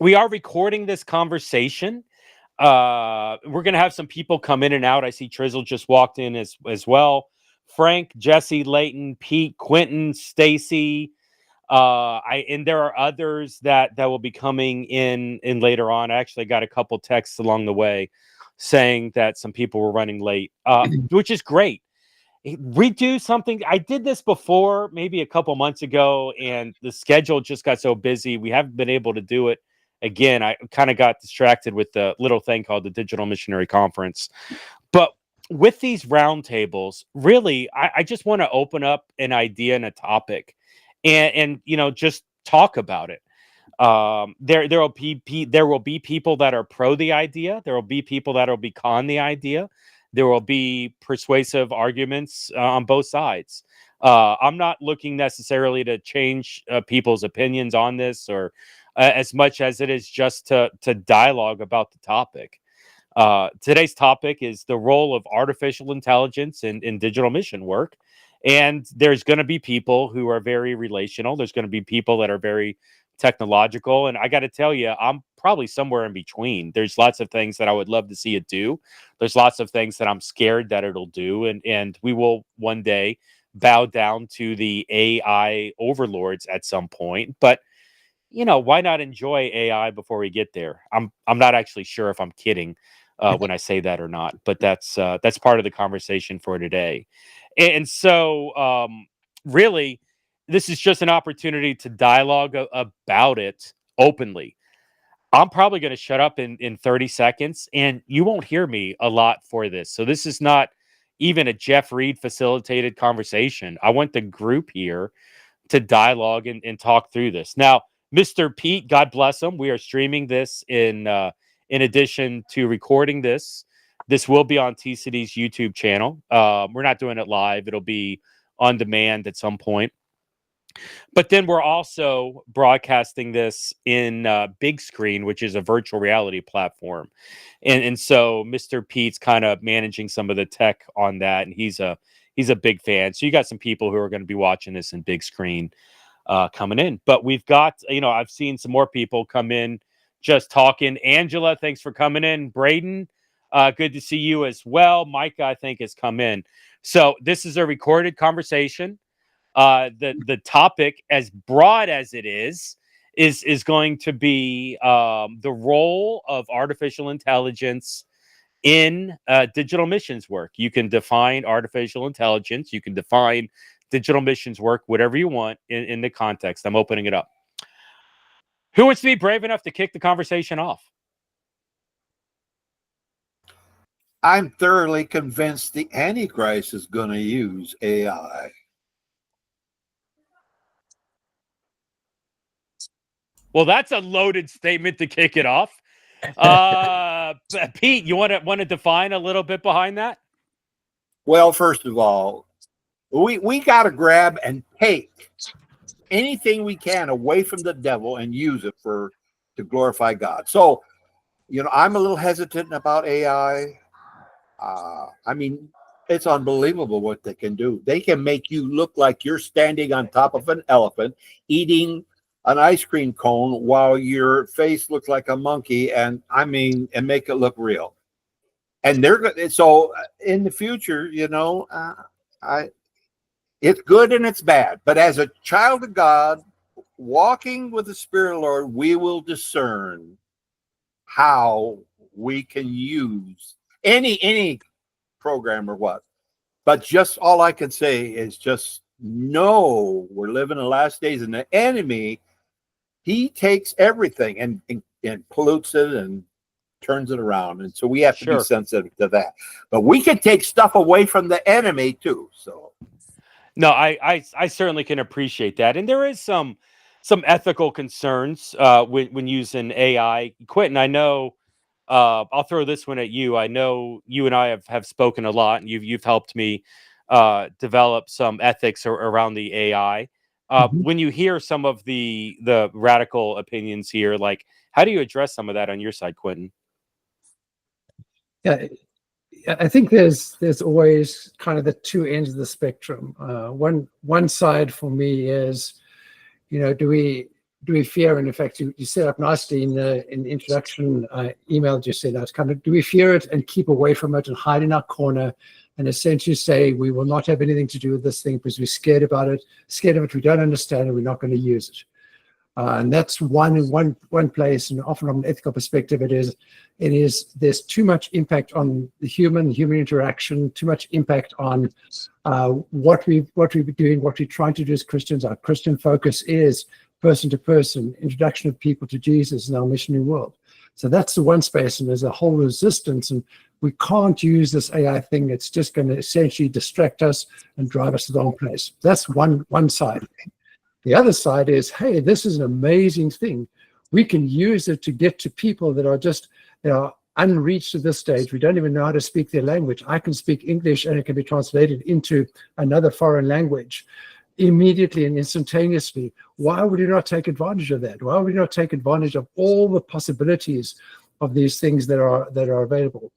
we are recording this conversation. We're going to have some people come in and out. I see Trizzle just walked in as well. Frank, Jesse, Leighton, Pete, Quentin, Stacy. And there are others that will be coming in later on. I actually got a couple texts along the way saying that some people were running late, which is great. We do something. I did this before, maybe a couple months ago, and the schedule just got so busy. We haven't been able to do it again. I kind of got distracted with the little thing called the Digital Missionary Conference. But with these roundtables, really, I just want to open up an idea and a topic, and just talk about it. There will be people that are pro the idea. There will be people that will be con the idea. There will be persuasive arguments on both sides. I'm not looking necessarily to change people's opinions on this, or as much as it is just to dialogue about the topic. Today's topic is the role of artificial intelligence in digital mission work. And there's going to be people who are very relational. There's going to be people that are very technological. And I got to tell you, I'm probably somewhere in between. There's lots of things that I would love to see it do. There's lots of things that I'm scared that it'll do. And we will one day bow down to the AI overlords at some point. But, why not enjoy AI before we get there? I'm not actually sure if I'm kidding when I say that or not, but that's part of the conversation for today. And so really, this is just an opportunity to dialogue about it openly. I'm probably going to shut up in 30 seconds, and you won't hear me a lot for this. So this is not even a Jeff Reed facilitated conversation. I want the group here to dialogue and talk through this. Now, Mr. Pete, God bless him. We are streaming this in addition to recording this. This will be on TCD's YouTube channel. We're not doing it live. It'll be on demand at some point. But then we're also broadcasting this in Big Screen, which is a virtual reality platform. And so Mr. Pete's kind of managing some of the tech on that, and he's a big fan. So you got some people who are going to be watching this in Big Screen coming in. But we've got, I've seen some more people come in just talking. Angela, thanks for coming in. Braden, good to see you as well. Micah, I think, has come in. So this is a recorded conversation. The topic, as broad as it is going to be the role of artificial intelligence in digital missions work. You can define artificial intelligence. You can define digital missions work, whatever you want in the context. I'm opening it up. Who wants to be brave enough to kick the conversation off? I'm thoroughly convinced the Antichrist is going to use AI. Well, that's a loaded statement to kick it off. Pete, you want to define a little bit behind that? Well, first of all, we got to grab and take anything we can away from the devil and use it to glorify God. So, I'm a little hesitant about AI. I mean, it's unbelievable what they can do. They can make you look like you're standing on top of an elephant eating an ice cream cone while your face looks like a monkey, and make it look real. And so in the future, it's good and it's bad. But as a child of God, walking with the Spirit of the Lord, we will discern how we can use any program or what. But just all I can say is just know we're living in the last days, and the enemy, he takes everything and pollutes it and turns it around. And so we have to be sensitive to that. But we can take stuff away from the enemy too. So no, I certainly can appreciate that. And there is some ethical concerns when using AI. Quentin, I know I'll throw this one at you. I know you and I have spoken a lot, and you've helped me develop some ethics around the AI. When you hear some of the radical opinions here, like, how do you address some of that on your side, Quentin? Yeah, I think there's always kind of the two ends of the spectrum. One side for me is, do we do we fear? And in fact, you set up nicely in the introduction email. Just said that's kind of, do we fear it and keep away from it and hide in our corner, and essentially say we will not have anything to do with this thing because we're scared about it, scared of it, we don't understand it, we're not going to use it. And that's one place, and often from an ethical perspective, it is there's too much impact on the human interaction, too much impact on what we're doing, what we're trying to do as Christians. Our Christian focus is person to person, introduction of people to Jesus in our missionary world. So that's the one space, and there's a whole resistance, and we can't use this AI thing. It's just going to essentially distract us and drive us to the wrong place. That's one side. The other side is, hey, this is an amazing thing. We can use it to get to people that are just, unreached at this stage. We don't even know how to speak their language. I can speak English and it can be translated into another foreign language immediately and instantaneously. Why would you not take advantage of that? Why would you not take advantage of all the possibilities of these things that are available?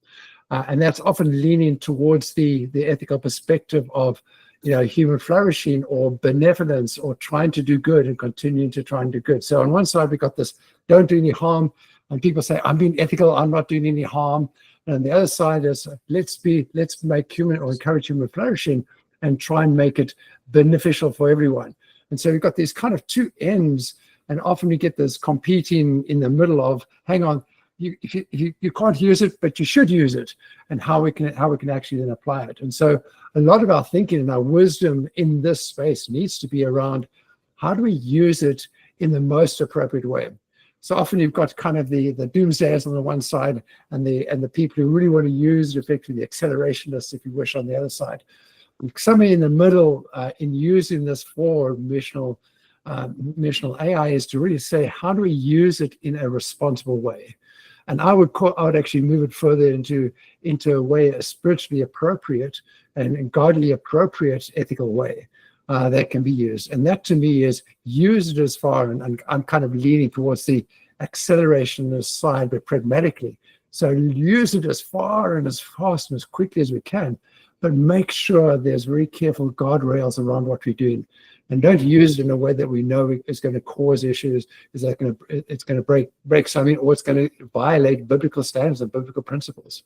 And that's often leaning towards the ethical perspective of human flourishing or benevolence or trying to do good and continuing to try and do good. So on one side, we got this, don't do any harm. And people say, I'm being ethical, I'm not doing any harm. And on the other side is, let's make human or encourage human flourishing and try and make it beneficial for everyone. And so we've got these kind of two ends, and often we get this competing in the middle of, hang on, you can't use it, but you should use it, and how we can actually then apply it. And so a lot of our thinking and our wisdom in this space needs to be around, how do we use it in the most appropriate way? So often you've got kind of the doomsayers on the one side, and the people who really want to use it effectively, the accelerationists, if you wish, on the other side. Somewhere in the middle, in using this for missional AI, is to really say, how do we use it in a responsible way? And I would actually move it further into a way, a spiritually appropriate and godly appropriate ethical way that can be used. And that to me is, use it as far, and I'm kind of leaning towards the accelerationist side, but pragmatically. So use it as far and as fast and as quickly as we can, but make sure there's very careful guardrails around what we're doing. And don't use it in a way that we know is going to cause issues, it's going to break something, or it's going to violate biblical standards and biblical principles.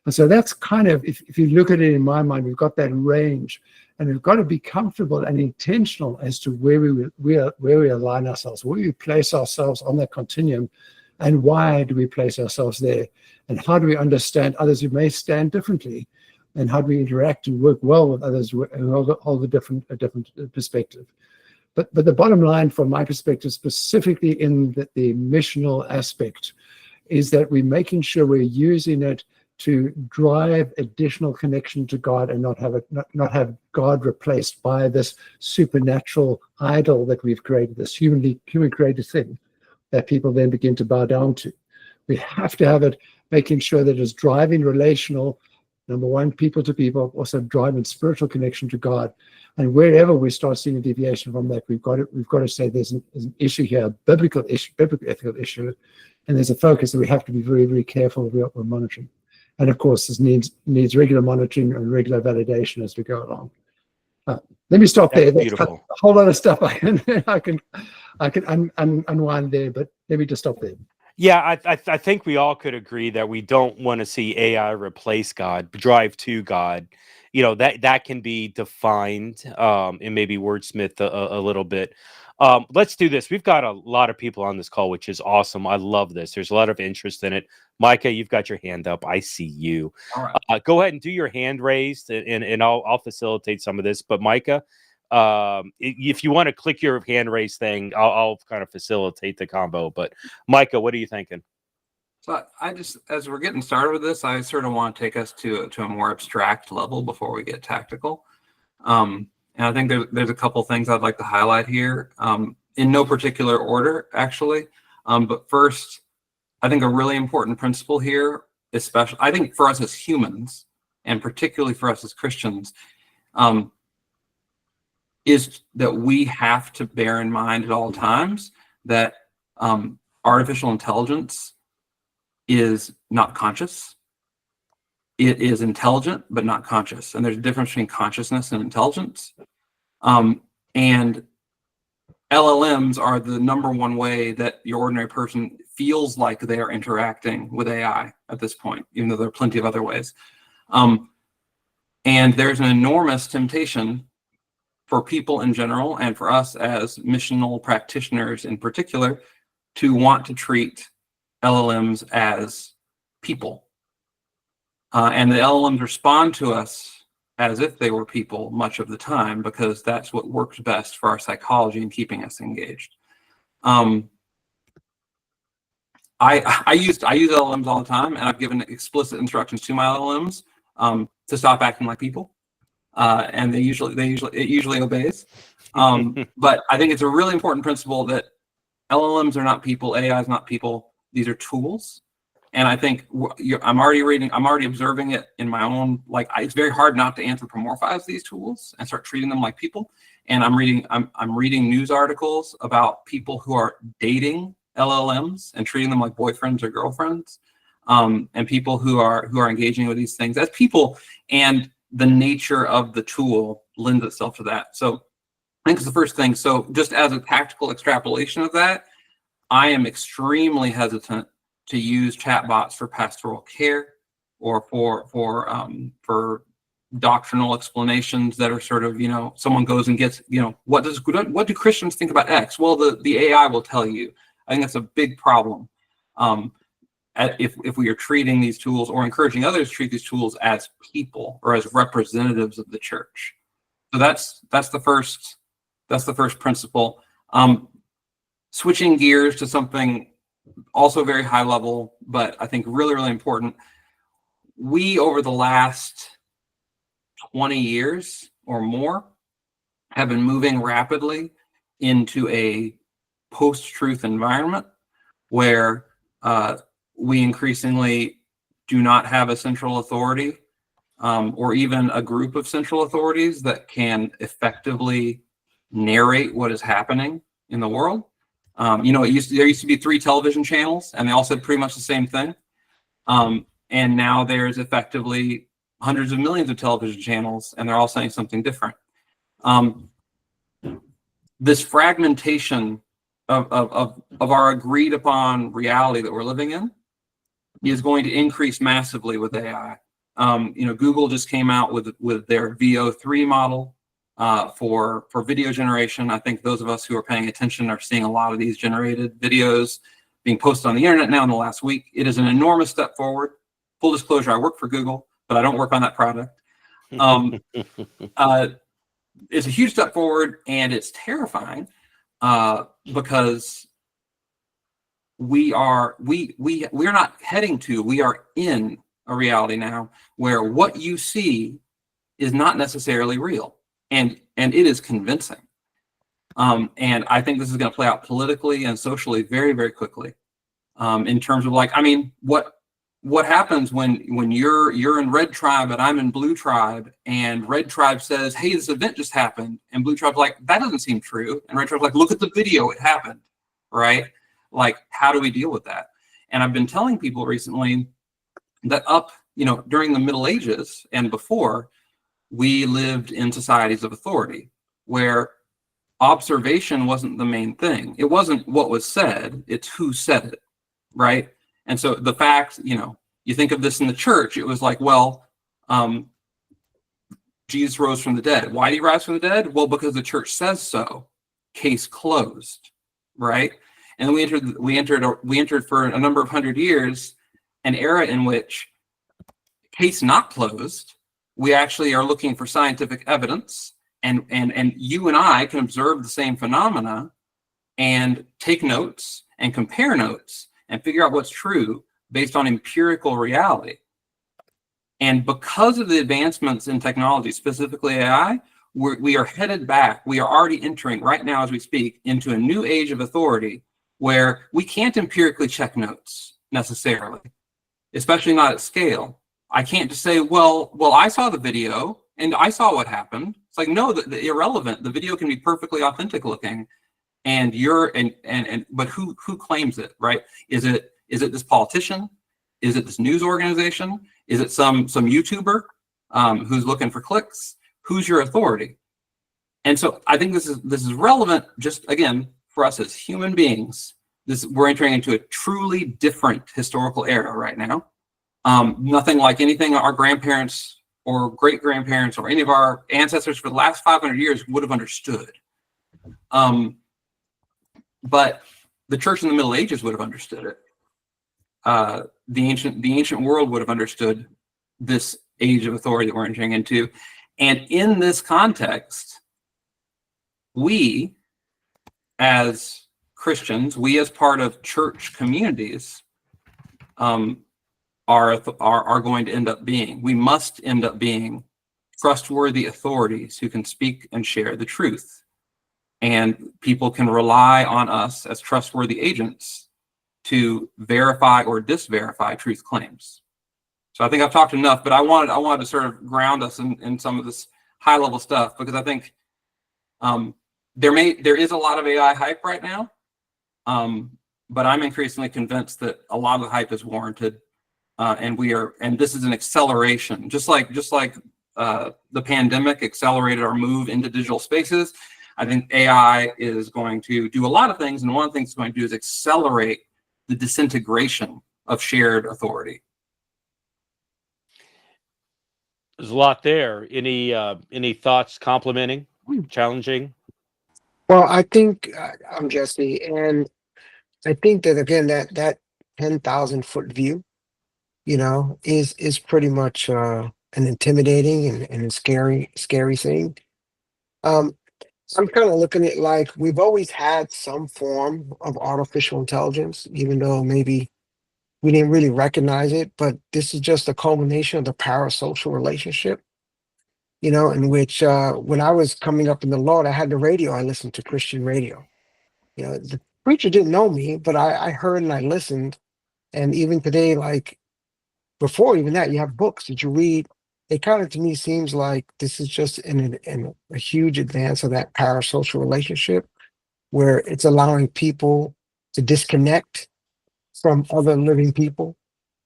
And so that's kind of, if you look at it in my mind, we've got that range, and we've got to be comfortable and intentional as to where we align ourselves, where we place ourselves on that continuum, and why do we place ourselves there, and how do we understand others who may stand differently, and how do we interact and work well with others who hold a different perspective. But the bottom line, from my perspective, specifically in the missional aspect, is that we're making sure we're using it to drive additional connection to God, and not have God replaced by this supernatural idol that we've created, this human created thing that people then begin to bow down to. We have to have it making sure that it's driving relational, number one, people to people, also driving spiritual connection to God. And wherever we start seeing a deviation from that, we've got to say there's an issue here, a biblical ethical issue, and there's a focus that we have to be very, very careful of what we're monitoring. And of course, this needs regular monitoring and regular validation as we go along. Let me stop there. That's a whole lot of stuff I can unwind there, but let me just stop there. Yeah, I think we all could agree that we don't want to see AI replace God, drive to God. That can be defined and maybe wordsmithed a little bit. Let's do this. We've got a lot of people on this call, which is awesome. I love this. There's a lot of interest in it. Micah, you've got your hand up. I see you. All right. Go ahead and do your hand raised, and I'll facilitate some of this. But Micah, if you want to click your hand raise thing, I'll kind of facilitate the combo. But Micah, what are you thinking? So I just, as we're getting started with this, I sort of want to take us to a more abstract level before we get tactical. And I think there's a couple things I'd like to highlight here, in no particular order, actually. But first, I think a really important principle here, especially I think for us as humans, and particularly for us as Christians, is that we have to bear in mind at all times that artificial intelligence is not conscious. It is intelligent, but not conscious. And there's a difference between consciousness and intelligence. And LLMs are the #1 way that your ordinary person feels like they are interacting with AI at this point, even though there are plenty of other ways. And there's an enormous temptation for people in general, and for us as missional practitioners in particular, to want to treat LLMs as people. And the LLMs respond to us as if they were people much of the time, because that's what works best for our psychology and keeping us engaged. I use LLMs all the time, and I've given explicit instructions to my LLMs to stop acting like people, and it usually obeys. But I think it's a really important principle that LLMs are not people, AI is not people. These are tools. And I think I'm already observing it in my own, it's very hard not to anthropomorphize these tools and start treating them like people. And I'm reading news articles about people who are dating LLMs and treating them like boyfriends or girlfriends, and people who are engaging with these things as people, and the nature of the tool lends itself to that. So I think it's the first thing. So just as a tactical extrapolation of that, I am extremely hesitant to use chatbots for pastoral care or for doctrinal explanations that are sort of, someone goes and gets, what do Christians think about X? Well, the AI will tell you. I think that's a big problem. If we are treating these tools or encouraging others to treat these tools as people or as representatives of the church. So that's the first principle. Switching gears to something also very high level, but I think really, really important. We, over the last 20 years or more, have been moving rapidly into a post-truth environment where we increasingly do not have a central authority or even a group of central authorities that can effectively narrate what is happening in the world. There used to be 3 television channels, and they all said pretty much the same thing. And now there's effectively hundreds of millions of television channels, and they're all saying something different. This fragmentation of our agreed upon reality that we're living in is going to increase massively with AI. Google just came out with their VO3 model for video generation. I think those of us who are paying attention are seeing a lot of these generated videos being posted on the internet now in the last week. It is an enormous step forward. Full disclosure, I work for Google, but I don't work on that product. It's a huge step forward, and it's terrifying because we are not heading to, we are in a reality now where what you see is not necessarily real, and it is convincing. And I think this is going to play out politically and socially very, very quickly. In terms of what happens when you're in red tribe and I'm in blue tribe, and red tribe says, hey, this event just happened, and blue tribe's like, that doesn't seem true, and red tribe's like, look at the video, it happened, right? How do we deal with that? And I've been telling people recently that during the Middle Ages and before, we lived in societies of authority where observation wasn't the main thing. It wasn't what was said, it's who said it, right? And so the fact, you think of this in the church, it was like, well, Jesus rose from the dead. Why did he rise from the dead? Well, because the church says so. Case closed, right? And we entered for a number of hundred years an era in which, case not closed, we actually are looking for scientific evidence, and you and I can observe the same phenomena and take notes and compare notes and figure out what's true based on empirical reality. And because of the advancements in technology, specifically AI, we are headed back. We are already entering right now as we speak into a new age of authority where we can't empirically check notes necessarily, especially not at scale. I can't just say, well, I saw the video and I saw what happened. It's like, no, the irrelevant. The video can be perfectly authentic looking, and but who claims it, right? Is it this politician? Is it this news organization? Is it some YouTuber who's looking for clicks? Who's your authority? And so I think this is relevant, just again, for us as human beings. We're entering into a truly different historical era right now. Nothing like anything our grandparents or great grandparents or any of our ancestors for the last 500 years would have understood. But the church in the Middle Ages would have understood it. The ancient world would have understood this age of authority that we're entering into. And in this context, we as Christians, we as part of church communities, are going to end up being, we must end up being trustworthy authorities who can speak and share the truth. And people can rely on us as trustworthy agents to verify or disverify truth claims. So I think I've talked enough, but I wanted to sort of ground us in some of this high level stuff, because I think there is a lot of AI hype right now, but I'm increasingly convinced that a lot of the hype is warranted, and this is an acceleration, just like the pandemic accelerated our move into digital spaces. I think AI is going to do a lot of things, and one of the things it's going to do is accelerate the disintegration of shared authority. There's a lot there. Any thoughts complimenting, challenging? Well, I think I'm Jesse, and I think that again that 10,000-foot view, is pretty much an intimidating and a scary thing. I'm kind of looking at like we've always had some form of artificial intelligence, even though maybe we didn't really recognize it. But this is just a culmination of the parasocial relationship, in which when I was coming up in the Lord, I had the radio. I listened to Christian radio. The preacher didn't know me, but I heard and I listened. And even today, like before even that, you have books that you read. It kind of to me seems like this is just in a huge advance of that parasocial relationship, where it's allowing people to disconnect from other living people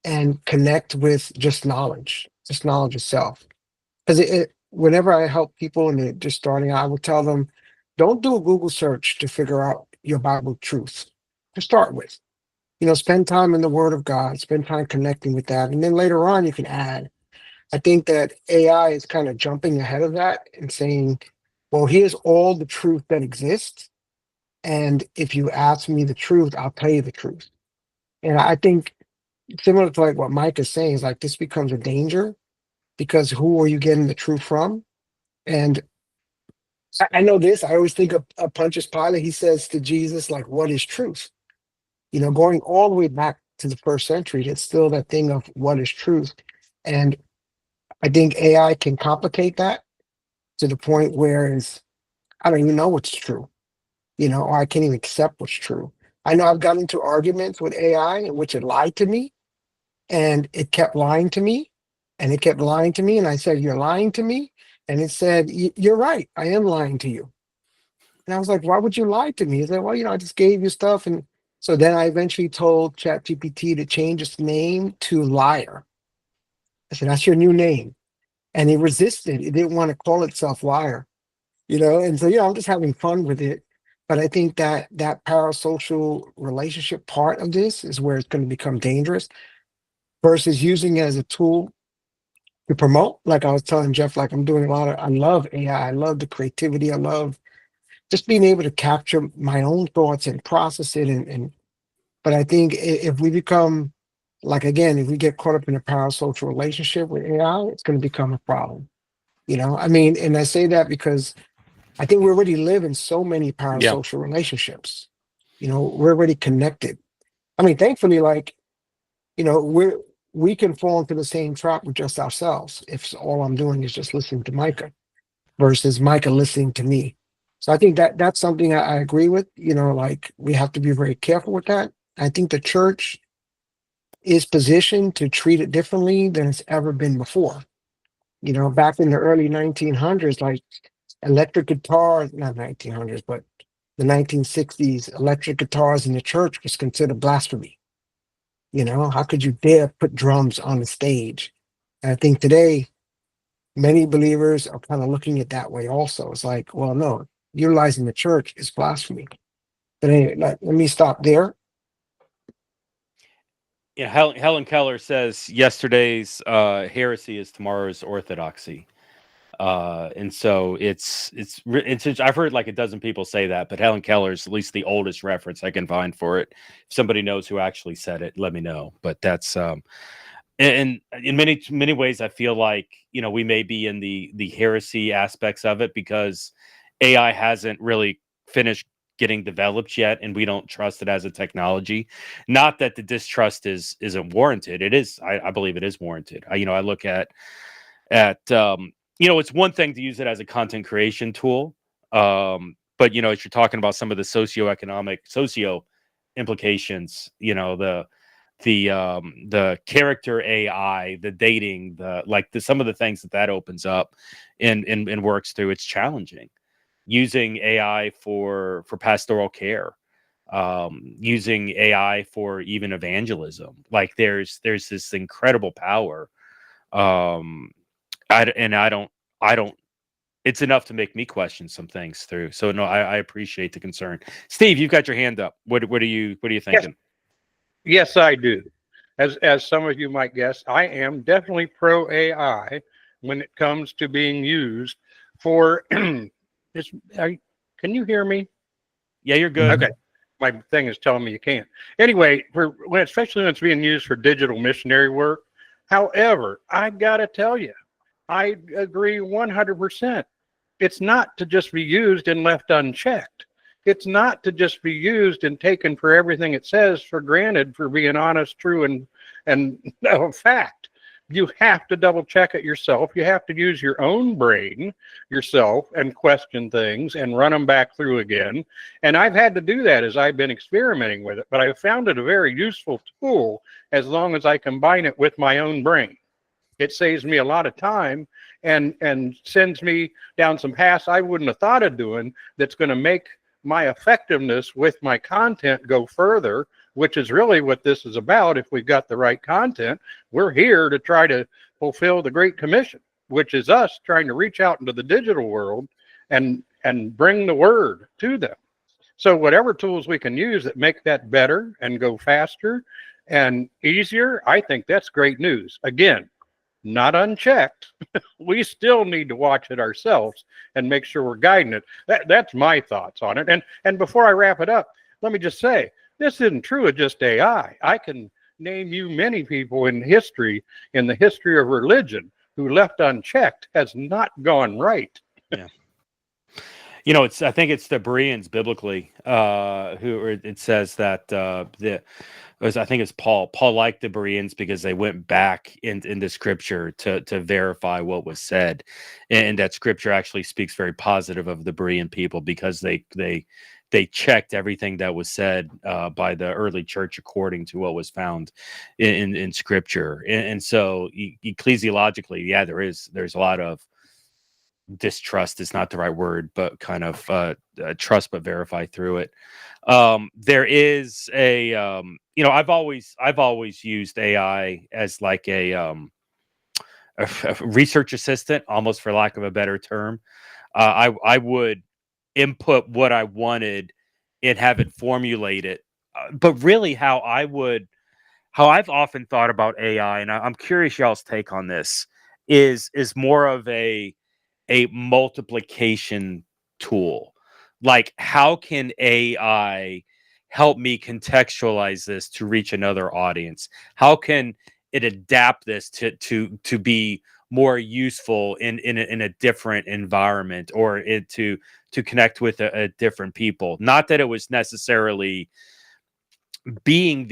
and connect with just knowledge itself. Because whenever I help people and they're just starting out, I will tell them, don't do a Google search to figure out your Bible truth to start with. Spend time in the Word of God, spend time connecting with that. And then later on, you can add. I think that AI is kind of jumping ahead of that and saying, well, here's all the truth that exists. And if you ask me the truth, I'll tell you the truth. And I think similar to like what Mike is saying is like this becomes a danger, because who are you getting the truth from? And I know this, I always think of Pontius Pilate. He says to Jesus, like, what is truth? Going all the way back to the first century, it's still that thing of what is truth. And I think AI can complicate that to the point where I don't even know what's true, or I can't even accept what's true. I know I've gotten into arguments with AI in which it lied to me, and it kept lying to me, and it kept lying to me. And I said, you're lying to me. And it said, you're right. I am lying to you. And I was like, why would you lie to me? He said, well, I just gave you stuff. And so then I eventually told ChatGPT to change its name to Liar. I said, that's your new name. And it resisted. It didn't want to call itself Liar, And so, I'm just having fun with it. But I think that parasocial relationship part of this is where it's going to become dangerous versus using it as a tool to promote. Like I was telling Jeff, like I'm doing I love AI. I love the creativity. I love just being able to capture my own thoughts and process it. But I think if we become if we get caught up in a parasocial relationship with AI, it's going to become a problem. And I say that because I think we already live in so many parasocial relationships. We're already connected. I mean, thankfully, we can fall into the same trap with just ourselves if all I'm doing is just listening to Micah versus Micah listening to me. So I think that's something I agree with. We have to be very careful with that. I think the church is positioned to treat it differently than it's ever been before. Back in the early 1900s, like electric guitars, not 1900s, but the 1960s, electric guitars in the church was considered blasphemy. How could you dare put drums on the stage? And I think today many believers are kind of looking at that way also. It's like, well, no, utilizing the church is blasphemy. But anyway, let me stop there. Yeah, Helen Keller says yesterday's heresy is tomorrow's orthodoxy. And so I've heard like a dozen people say that, but Helen Keller's at least the oldest reference I can find for it. If somebody knows who actually said it, let me know. But that's and in many ways, I feel like, you know, we may be in the heresy aspects of it because AI hasn't really finished getting developed yet, and we don't trust it as a technology. Not that the distrust isn't warranted. It is. I believe it is warranted. I look at it's one thing to use it as a content creation tool, but as you're talking about some of the socio implications, the character AI, the dating, some of the things that opens up and works through. It's challenging using AI for pastoral care, using AI for even evangelism. Like there's this incredible power. I don't. It's enough to make me question some things through. So no, I appreciate the concern. Steve, you've got your hand up. What are you thinking? Yes, I do. As some of you might guess, I am definitely pro AI when it comes to being used for this. Can you hear me? Yeah, you're good. Okay. My thing is telling me you can't. Anyway, especially when it's being used for digital missionary work. However, I gotta tell you, I agree 100%. It's not to just be used and left unchecked. It's not to just be used and taken for everything it says for granted for being honest, true, and a fact. You have to double check it yourself. You have to use your own brain yourself and question things and run them back through again. And I've had to do that as I've been experimenting with it, but I've found it a very useful tool as long as I combine it with my own brain. It saves me a lot of time and sends me down some paths I wouldn't have thought of doing that's going to make my effectiveness with my content go further, which is really what this is about. If we've got the right content, we're here to try to fulfill the Great Commission, which is us trying to reach out into the digital world and bring the word to them. So whatever tools we can use that make that better and go faster and easier, I think that's great news. Again, not unchecked. We still need to watch it ourselves and make sure we're guiding it. That's my thoughts on it. And before I wrap it up, let me just say, this isn't true of just AI. I can name you many people in the history of religion who left unchecked has not gone right. Yeah. I think it's the Bereans biblically, it says that I think it's Paul. Paul liked the Bereans because they went back into scripture to verify what was said. And that scripture actually speaks very positive of the Berean people because they checked everything that was said by the early church according to what was found in scripture. And so ecclesiologically, yeah, there's a lot of distrust is not the right word, but kind of trust but verify through it. There is I've always used AI as like a research assistant, almost for lack of a better term. I would input what I wanted and have it formulate it. But really how I've often thought about AI, and I'm curious y'all's take on this, is more of a multiplication tool. Like, how can AI help me contextualize this to reach another audience? How can it adapt this to be more useful in a different environment, or to connect with a different people? Not that it was necessarily being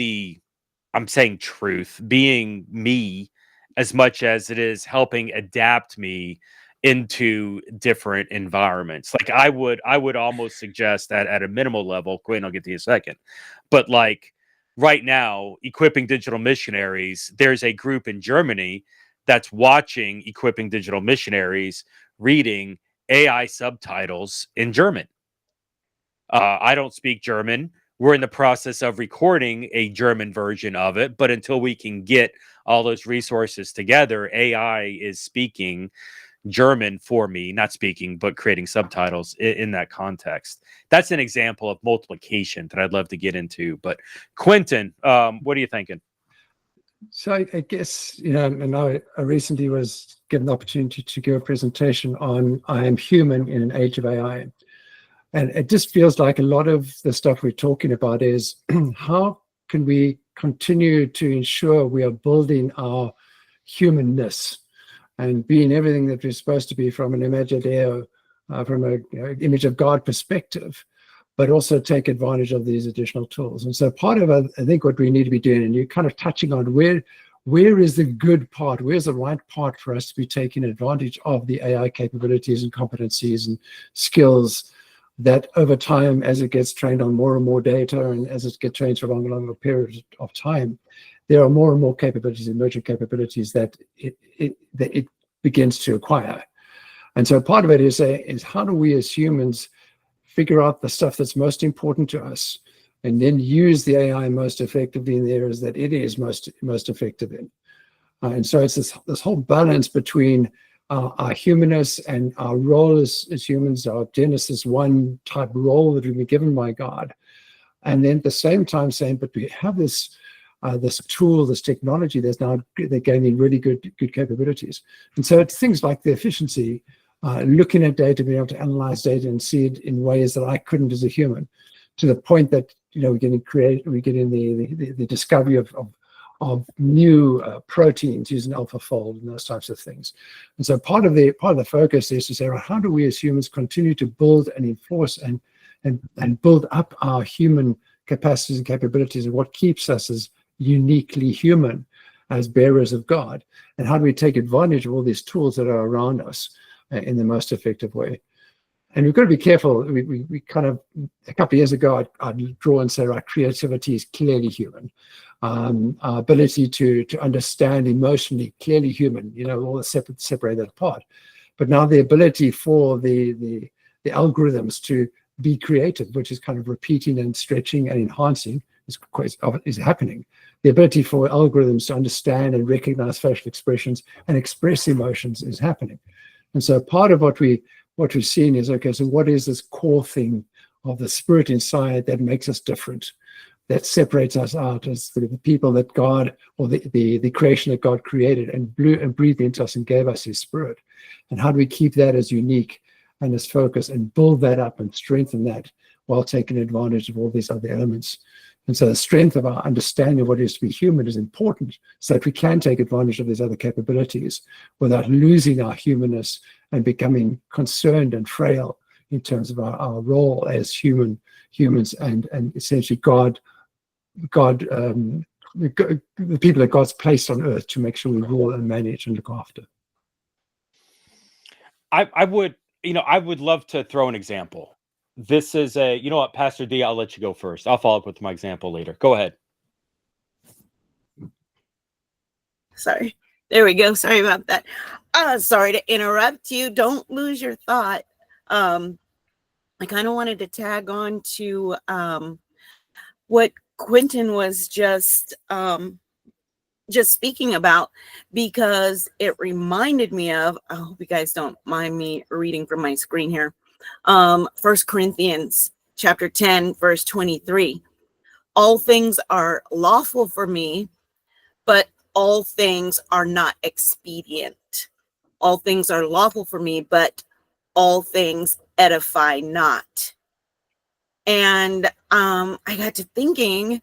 I'm saying truth, being me, as much as it is helping adapt me into different environments. Like I would almost suggest that at a minimal level, Quinn, I'll get to you in a second, but like right now, Equipping Digital Missionaries, there's a group in Germany that's watching Equipping Digital Missionaries reading AI subtitles in German. I don't speak German. We're in the process of recording a German version of it, but until we can get all those resources together, AI is speaking German for me, not speaking, but creating subtitles in that context. That's an example of multiplication that I'd love to get into. But Quentin, what are you thinking? So I guess, and I recently was given the opportunity to give a presentation on I am human in an age of AI. And it just feels like a lot of the stuff we're talking about is how can we continue to ensure we are building our humanness and being everything that we're supposed to be from an imagineo, from an image of God perspective, but also take advantage of these additional tools. And so part of, I think, what we need to be doing, and you're kind of touching on where is the good part, where's the right part for us to be taking advantage of the AI capabilities and competencies and skills that over time, as it gets trained on more and more data and as it gets trained for a longer and longer period of time, there are more and more capabilities, emerging capabilities that it begins to acquire. And so part of it is how do we as humans figure out the stuff that's most important to us and then use the AI most effectively in the areas that it is most effective in. And so it's this whole balance between our humanness and our role as humans, our Genesis 1 type role that we've been given by God. And then at the same time saying, but we have this tool, this technology they're gaining really good capabilities. And so it's things like the efficiency, looking at data, being able to analyze data and see it in ways that I couldn't as a human, to the point that we get in the discovery of new proteins using AlphaFold and those types of things. And so part of the focus is to say, well, how do we as humans continue to build and enforce and build up our human capacities and capabilities, and what keeps us as uniquely human as bearers of God, and how do we take advantage of all these tools that are around us in the most effective way. And we've got to be careful. We kind of, a couple of years ago, I'd draw and say, right, creativity is clearly human. Our ability to understand emotionally, clearly human, all the separate that apart. But now the ability for the algorithms to be creative, which is kind of repeating and stretching and enhancing, is happening. The ability for algorithms to understand and recognize facial expressions and express emotions is happening. And so part of what we're seeing is, okay, so what is this core thing of the spirit inside that makes us different, that separates us out as the people that God, or the creation that God created and breathed into us and gave us his spirit? And how do we keep that as unique and as focused and build that up and strengthen that while taking advantage of all these other elements? And so the strength of our understanding of what it is to be human is important, so that we can take advantage of these other capabilities without losing our humanness and becoming concerned and frail in terms of our role as humans and essentially the people that God's placed on earth to make sure we rule and manage and look after. I would love to throw an example. This is what, Pastor D, I'll let you go first. I'll follow up with my example later. Go ahead. Sorry. There we go. Sorry about that. Sorry to interrupt you. Don't lose your thought. I kind of wanted to tag on to what Quentin was just speaking about, because it reminded me of, I hope you guys don't mind me reading from my screen here. 1 Corinthians chapter 10, verse 23. All things are lawful for me, but all things are not expedient. All things are lawful for me, but all things edify not. And I got to thinking,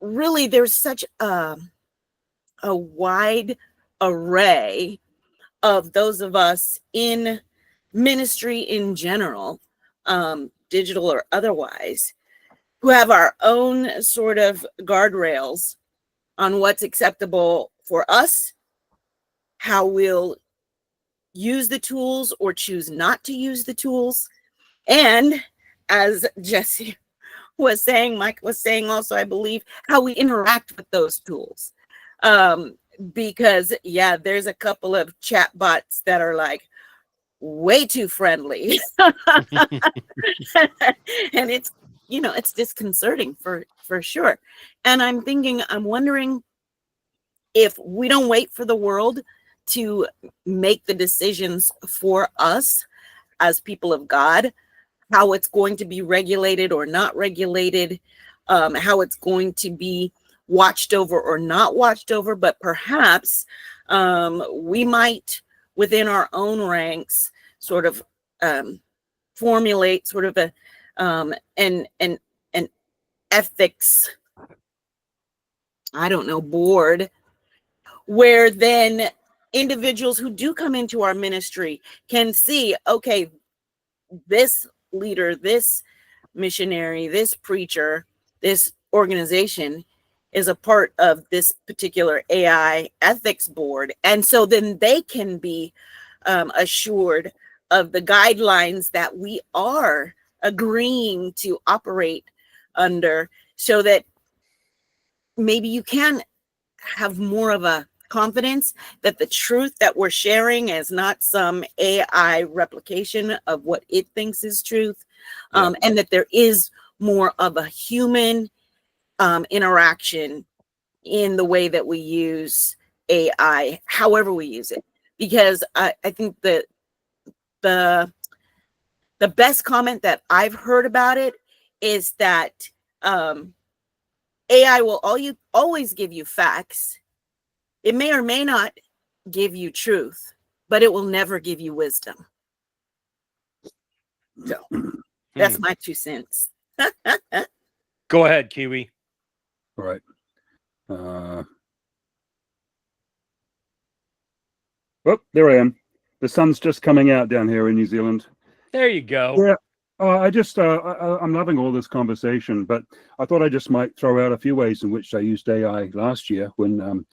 really there's such a wide array of those of us in ministry in general, digital or otherwise, who have our own sort of guardrails on what's acceptable for us, how we'll use the tools or choose not to use the tools. And as Jesse was saying, Mike was saying also, I believe, how we interact with those tools. Because, yeah, there's a couple of chat bots that are like way too friendly. And it's, it's disconcerting for sure. And I'm wondering if we don't wait for the world to make the decisions for us as people of God, how it's going to be regulated or not regulated, how it's going to be watched over or not watched over, but perhaps we might, within our own ranks, sort of formulate sort of an ethics, I don't know, board, where then individuals who do come into our ministry can see, okay, this leader, this missionary, this preacher, this organization is a part of this particular AI ethics board. And so then they can be assured of the guidelines that we are agreeing to operate under, so that maybe you can have more of a confidence that the truth that we're sharing is not some AI replication of what it thinks is truth, and that there is more of a human interaction in the way that we use AI, however we use it. Because I think that the best comment that I've heard about it is that AI will always give you facts. It may or may not give you truth, but it will never give you wisdom. So that's my 2 cents. Go ahead, Kiwi. All right. Oh, there I am. The sun's just coming out down here in New Zealand. There you go. Yeah. I'm loving all this conversation, but I thought I just might throw out a few ways in which I used AI last year when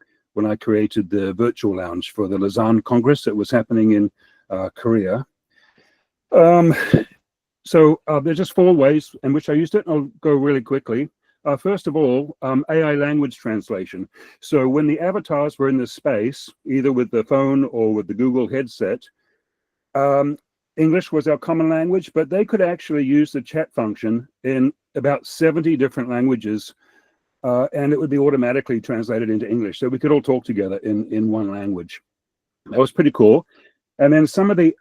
I created the virtual lounge for the Lausanne Congress that was happening in Korea. So there's just 4 ways in which I used it. I'll go really quickly. First of all, AI language translation. So when the avatars were in this space, either with the phone or with the Google headset, English was our common language, but they could actually use the chat function in about 70 different languages, and it would be automatically translated into English. So we could all talk together in one language. That was pretty cool. And then some of the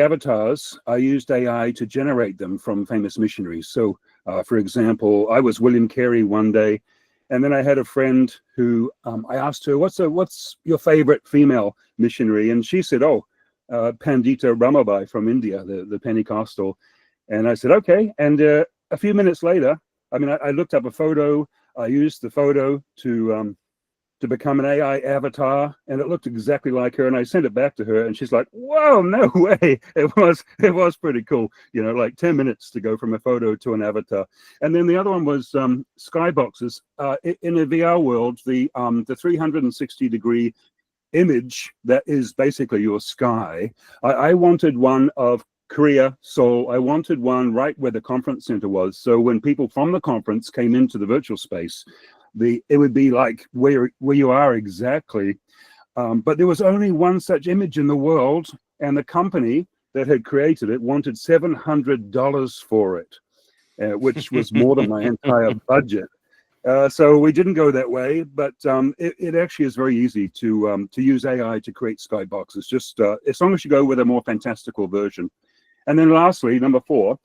avatars, I used AI to generate them from famous missionaries. So, for example, I was William Carey one day, and then I had a friend who I asked her, "What's your favorite female missionary?" And she said, "Oh, Pandita Ramabai from India, the Pentecostal." And I said, "Okay." And a few minutes later, I looked up a photo. I used the photo to become an AI avatar, and it looked exactly like her. And I sent it back to her, and she's like, "Whoa, no way!" It was pretty cool. Like 10 minutes to go from a photo to an avatar. And then the other one was skyboxes. In a VR world, the 360-degree image that is basically your sky. I wanted one of Korea, Seoul. I wanted one right where the conference center was. So when people from the conference came into the virtual space, it would be like where you are exactly. But there was only one such image in the world, and the company that had created it wanted $700 for it, which was more than my entire budget. So we didn't go that way, but it actually is very easy to use AI to create skyboxes, just as long as you go with a more fantastical version. And then lastly, number 4,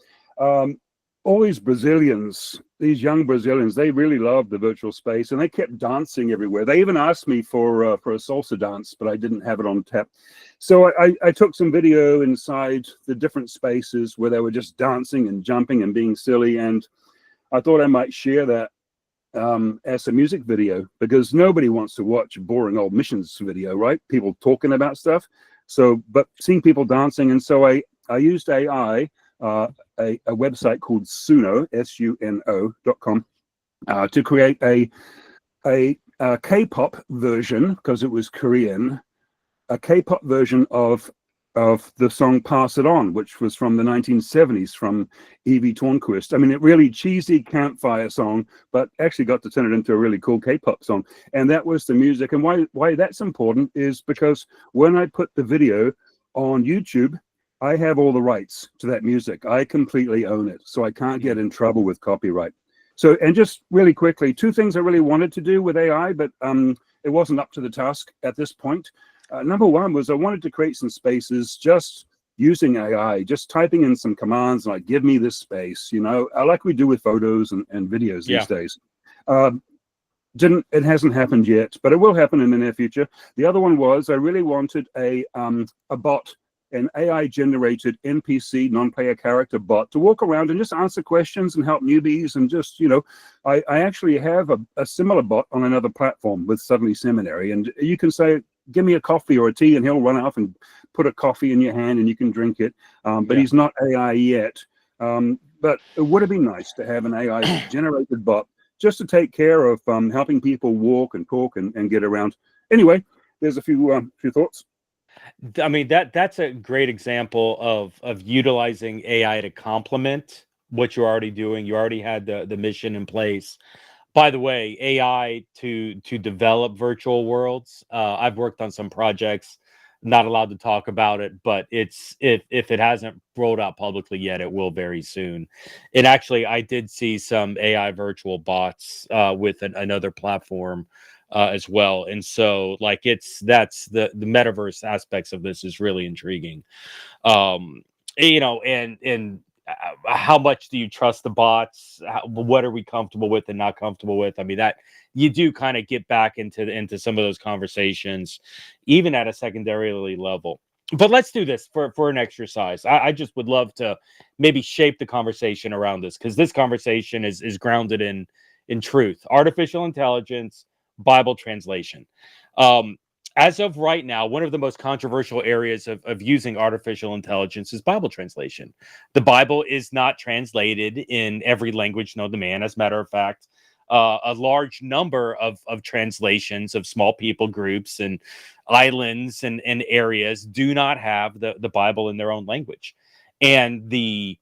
all these Brazilians, these young Brazilians, they really loved the virtual space, and they kept dancing everywhere. They even asked me for a salsa dance, but I didn't have it on tap. So I took some video inside the different spaces where they were just dancing and jumping and being silly, and I thought I might share that as a music video, because nobody wants to watch a boring old missions video, right? People talking about stuff. So, but seeing people dancing, and so I used AI, a website called Suno, SUNO.com, to create a K-pop version, because it was Korean, a K-pop version of the song Pass It On, which was from the 1970s from Evie Tornquist. A really cheesy campfire song, but actually got to turn it into a really cool K-pop song. And that was the music. And why that's important is because when I put the video on YouTube, I have all the rights to that music. I completely own it, so I can't get in trouble with copyright. So, and just really quickly, 2 things I really wanted to do with AI, but it wasn't up to the task at this point. Number one was I wanted to create some spaces just using AI, just typing in some commands like, give me this space, like we do with photos and videos Yeah. these days. It hasn't happened yet, but it will happen in the near future. The other one was I really wanted a bot, an AI generated NPC, non-player character bot, to walk around and just answer questions and help newbies. And just, I actually have a similar bot on another platform with Suddenly Seminary, and you can say, give me a coffee or a tea, and he'll run off and put a coffee in your hand and you can drink it. But he's not AI yet. But it would have been nice to have an AI generated bot just to take care of helping people walk and talk and get around. Anyway, there's a few thoughts. I mean, that's a great example of utilizing AI to complement what you're already doing. You already had the mission in place. By the way, AI to develop virtual worlds. I've worked on some projects, not allowed to talk about it, but if it hasn't rolled out publicly yet, it will very soon. And actually, I did see some AI virtual bots with another platform as well. And so, like, that's the metaverse aspects of this is really intriguing. And how much do you trust the bots? What are we comfortable with and not comfortable with? I mean, that you do kind of get back into some of those conversations, even at a secondarily level. But let's do this for an exercise. I just would love to maybe shape the conversation around this, because this conversation is grounded in truth, artificial intelligence, Bible translation. As of right now, one of the most controversial areas of using artificial intelligence is Bible translation. The Bible is not translated in every language known to man. As a matter of fact, a large number of translations of small people groups and islands and areas do not have the Bible in their own language. And the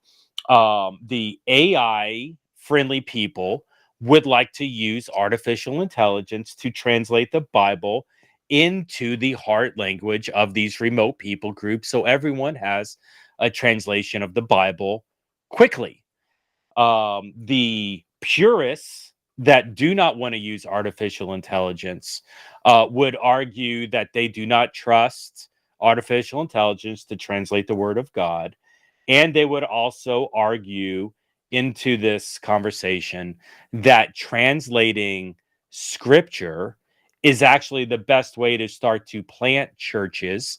AI friendly people would like to use artificial intelligence to translate the Bible into the heart language of these remote people groups, so everyone has a translation of the Bible quickly. The purists that do not want to use artificial intelligence would argue that they do not trust artificial intelligence to translate the word of God. And they would also argue into this conversation that translating scripture is actually the best way to start to plant churches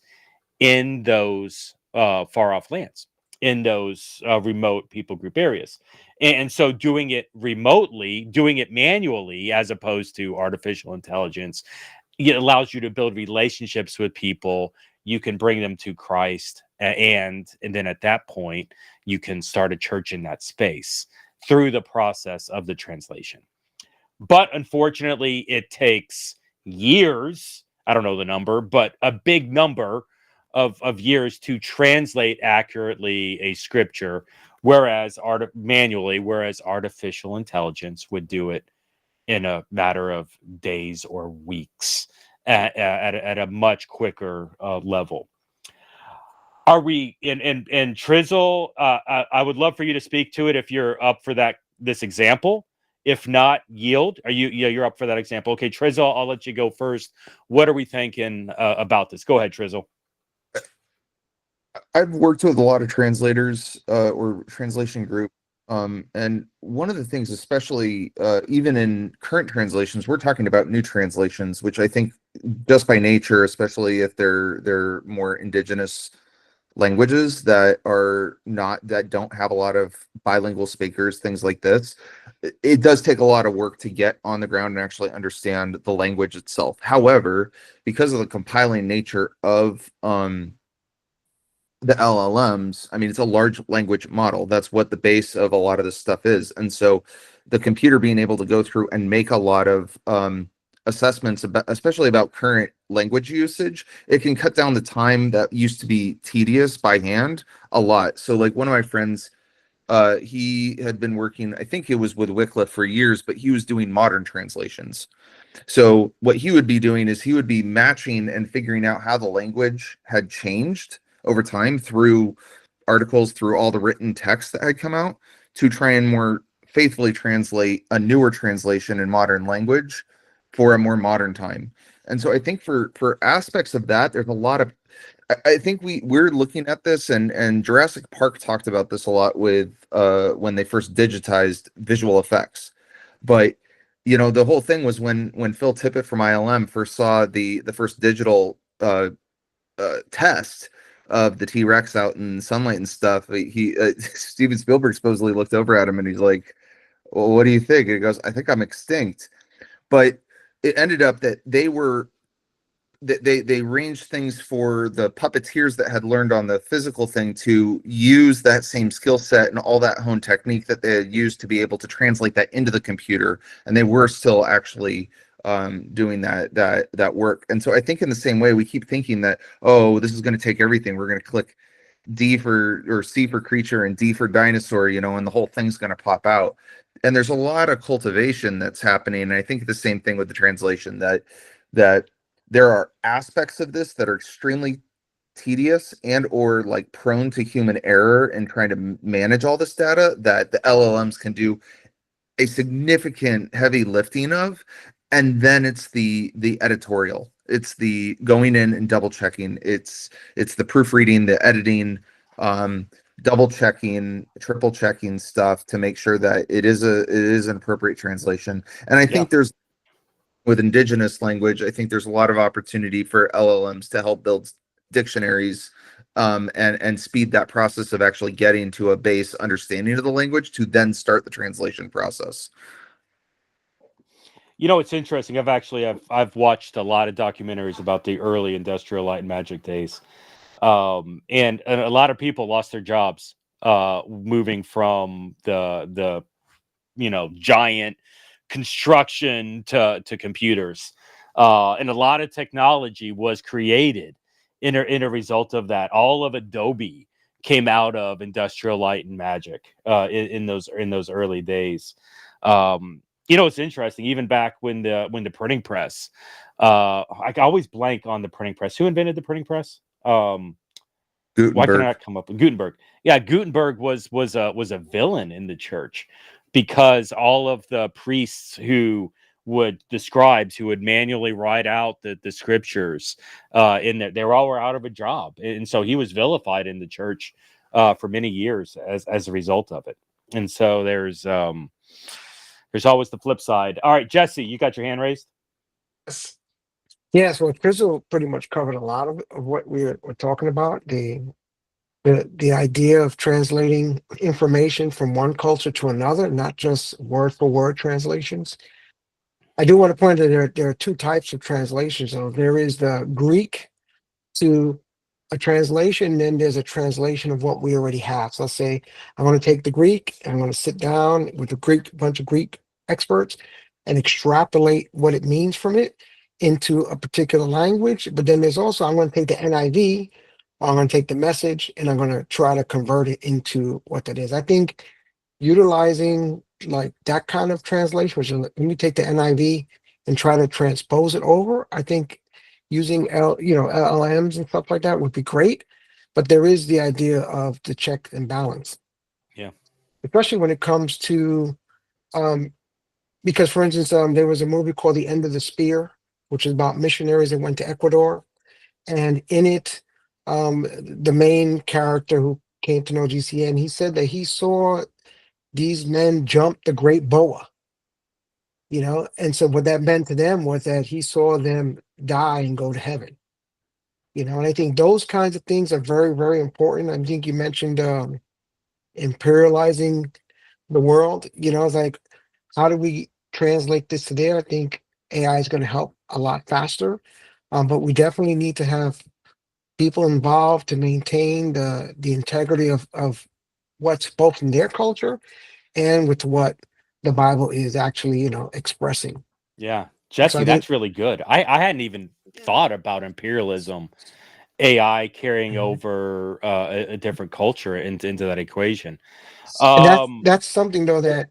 in those far off lands, in those remote people group areas. And so doing it remotely, doing it manually, as opposed to artificial intelligence, it allows you to build relationships with people. You can bring them to Christ. And then at that point, you can start a church in that space through the process of the translation. But unfortunately, it takes years. I don't know the number, but a big number of years to translate accurately a scripture, whereas artificial intelligence would do it in a matter of days or weeks at a much quicker level. Are we in Trizzle? I would love for you to speak to it if you're up for this example. If not, yield. Are you? Yeah, you're up for that example. Okay, Trizzle, I'll let you go first. What are we thinking about this? Go ahead, Trizzle. I've worked with a lot of translators or translation group, and one of the things, especially even in current translations, we're talking about new translations, which I think just by nature, especially if they're more indigenous languages that don't have a lot of bilingual speakers, things like this, it does take a lot of work to get on the ground and actually understand the language itself. However, because of the compiling nature of the LLMs, I mean, it's a large language model. That's what the base of a lot of this stuff is. And so the computer being able to go through and make a lot of assessments about, especially about current language usage, it can cut down the time that used to be tedious by hand a lot. So like one of my friends, he had been working, I think it was with Wycliffe for years, but he was doing modern translations. So what he would be doing is he would be matching and figuring out how the language had changed over time through articles, through all the written text that had come out, to try and more faithfully translate a newer translation in modern language for a more modern time. And so I think for aspects of that, there's a lot of, I think we're looking at this, and Jurassic Park talked about this a lot with when they first digitized visual effects. But the whole thing was when Phil Tippett from ILM first saw the first digital test of the T-Rex out in sunlight and stuff. He Steven Spielberg supposedly looked over at him and he's like, well, what do you think? And he goes, I think I'm extinct. But it ended up that they arranged things for the puppeteers that had learned on the physical thing to use that same skill set and all that honed technique that they had used to be able to translate that into the computer, and they were still actually doing that work. And so I think in the same way, we keep thinking that, oh, this is going to take everything. We're going to click D or C for creature and D for dinosaur, and the whole thing's going to pop out. And there's a lot of cultivation that's happening. And I think the same thing with the translation, that there are aspects of this that are extremely tedious and or like prone to human error in trying to manage all this data that the LLMs can do a significant heavy lifting of. And then it's the editorial, it's the going in and double checking, it's the proofreading, the editing, double checking, triple checking stuff to make sure that it is an appropriate translation. And I think there's, with indigenous language, I think there's a lot of opportunity for LLMs to help build dictionaries, and speed that process of actually getting to a base understanding of the language to then start the translation process. It's interesting. I've watched a lot of documentaries about the early industrial light and magic days. And a lot of people lost their jobs moving from the giant construction to computers. And a lot of technology was created in a result of that. All of Adobe came out of industrial light and magic in those early days. It's interesting, even back when the printing press, I always blank on the printing press. Who invented the printing press? Why can I not come up with Gutenberg? Yeah, Gutenberg was a villain in the church, because all of the priests who would manually write out the scriptures in there, they all were out of a job, and so he was vilified in the church for many years as a result of it. And so there's always the flip side. All right, Jesse, you got your hand raised. Yes, well, Crystal pretty much covered a lot of what we're talking about. The idea of translating information from one culture to another, not just word for word translations. I do want to point out that there are two types of translations. So there is the Greek to a translation, then there's a translation of what we already have. So let's say I want to take the Greek, and I'm going to sit down with a bunch of Greek experts and extrapolate what it means from it into a particular language. But then there's also, I'm going to take the NIV, or I'm going to take the Message, and I'm going to try to convert it into what that is. I think utilizing like that kind of translation, which is, let me take the NIV and try to transpose it over, I think using LLMs and stuff like that would be great. But there is the idea of the check and balance. Yeah. Especially when it comes to because, for instance, there was a movie called The End of the Spear, which is about missionaries that went to Ecuador. And in it, the main character who came to know GCN, he said that he saw these men jump the Great Boa, and so what that meant to them was that he saw them die and go to heaven, and I think those kinds of things are very, very important. I think you mentioned imperializing the world. It's like, how do we translate this to there? I think AI is going to help a lot faster, but we definitely need to have people involved to maintain the integrity of what's both in their culture and with what the Bible is actually, expressing. Yeah, So Jesse, I think, that's really good. I hadn't even thought about imperialism, AI carrying over a different culture into that equation. and that's something though that,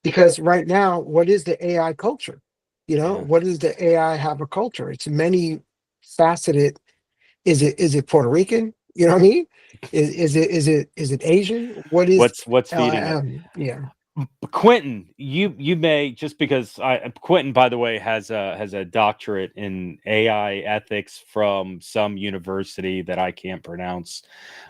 because right now, what is the AI culture? Yeah. What does the AI have a culture? It's many faceted. Is it Puerto Rican? You know what I mean? Is it Asian? What is what's feeding it? Yeah. Quentin, you may, just because Quentin, by the way, has a doctorate in AI ethics from some university that I can't pronounce.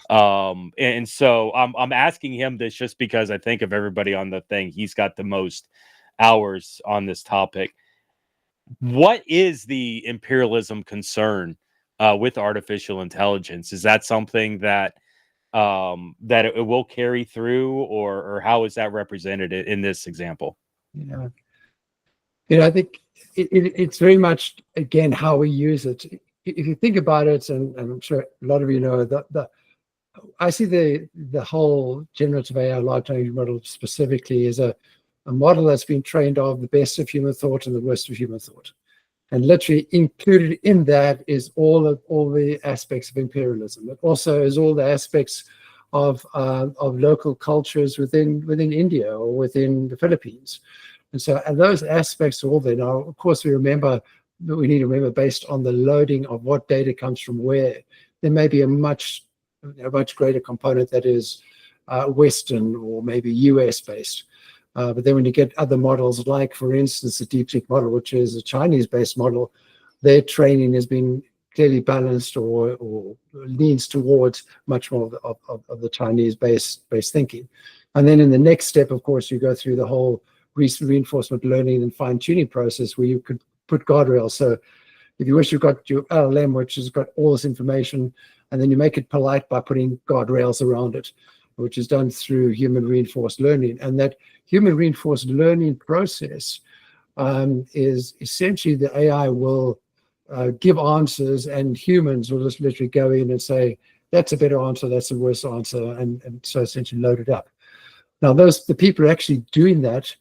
And so I'm asking him this just because I think of everybody on the thing. He's got the most hours on this topic. What is the imperialism concern with artificial intelligence? Is that something that that it will carry through, or how is that represented in this example? Yeah. I think it's very much, again, how we use it. If you think about it, and I'm sure a lot of you know, I see the whole generative AI, large language model specifically, is a model that's been trained of the best of human thought and the worst of human thought. And literally included in that is all the aspects of imperialism. It also is all the aspects of local cultures within India or within the Philippines. And so those aspects are all there. Now, of course, we need to remember, based on the loading of what data comes from where, there may be a much greater component that is Western or maybe US based. But then when you get other models, like, for instance, the DeepSeek model, which is a Chinese-based model, their training has been clearly balanced or leans towards much more of the Chinese-based thinking. And then in the next step, of course, you go through the whole reinforcement learning and fine-tuning process where you could put guardrails. So if you wish, you've got your LLM, which has got all this information, and then you make it polite by putting guardrails around it, which is done through human reinforced learning. And that human reinforced learning process is essentially the AI will give answers, and humans will just literally go in and say, that's a better answer, that's a worse answer, and so essentially load it up. Now, the people actually doing that,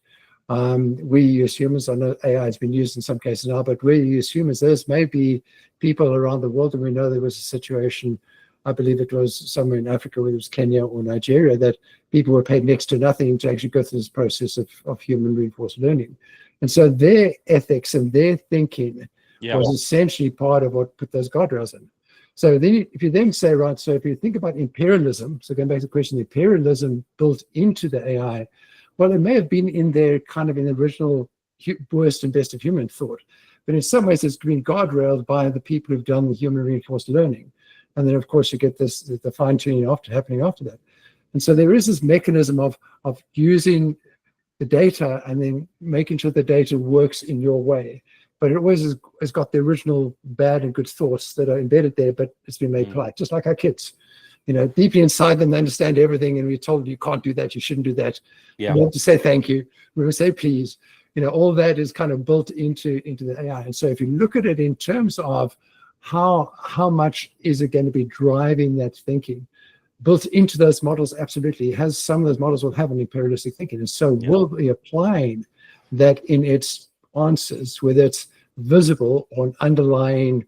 we as humans, I know AI has been used in some cases now, but we as humans, there's maybe people around the world, and we know there was a situation, I believe it was somewhere in Africa, whether it was Kenya or Nigeria, that people were paid next to nothing to actually go through this process of human reinforced learning. And so their ethics and their thinking was essentially part of what put those guardrails in. So then if you then say, right, so if you think about imperialism, so going back to the question, imperialism built into the AI, well, it may have been in there kind of in the original worst and best of human thought, but in some ways it's been guardrailed by the people who've done the human reinforced learning. And then, of course, you get the fine-tuning happening after that. And so there is this mechanism of using the data and then making sure the data works in your way. But it always has got the original bad and good thoughts that are embedded there, but it's been made polite, just like our kids. Deeply inside them, they understand everything, and we're told you can't do that, you shouldn't do that. Yeah. We have to say thank you. We will say please. All that is kind of built into the AI. And so if you look at it in terms of how much is it going to be driving that thinking built into those models, absolutely. It has, some of those models will have an imperialistic thinking, and so we'll be applying that in its answers, whether it's visible or an underlying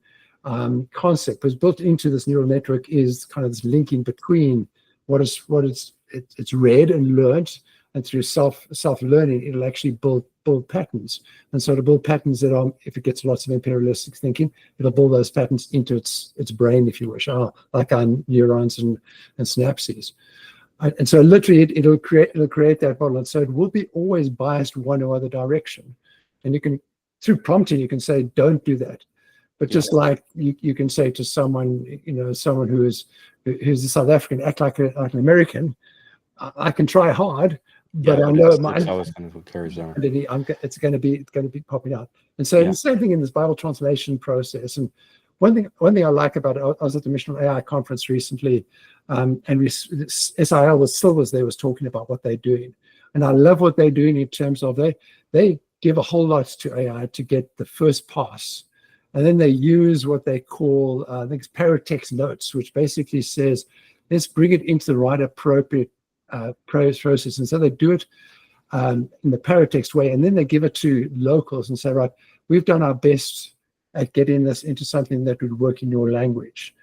concept. Because built into this neural network is kind of this linking between what it's read and learned, and through self-learning, it'll actually build patterns. And so to build patterns that are, if it gets lots of imperialistic thinking, it'll build those patterns into its brain, if you wish, like our neurons and synapses. And so literally it'll create that model. And so it will be always biased one or other direction. And you can, through prompting, you can say, don't do that. But just like you can say to someone, someone who's a South African, act like an American, I can try hard, but I know it's going to be popping out. And so the same thing in this Bible translation process. And one thing I like about it, I was at the Missional AI conference recently, and SIL was talking about what they're doing, and I love what they're doing in terms of they give a whole lot to AI to get the first pass. And then they use what they call, I think it's paratext notes, which basically says, let's bring it into the right appropriate process. And so they do it in the paratext way, and then they give it to locals and say, right, we've done our best at getting this into something that would work in your language.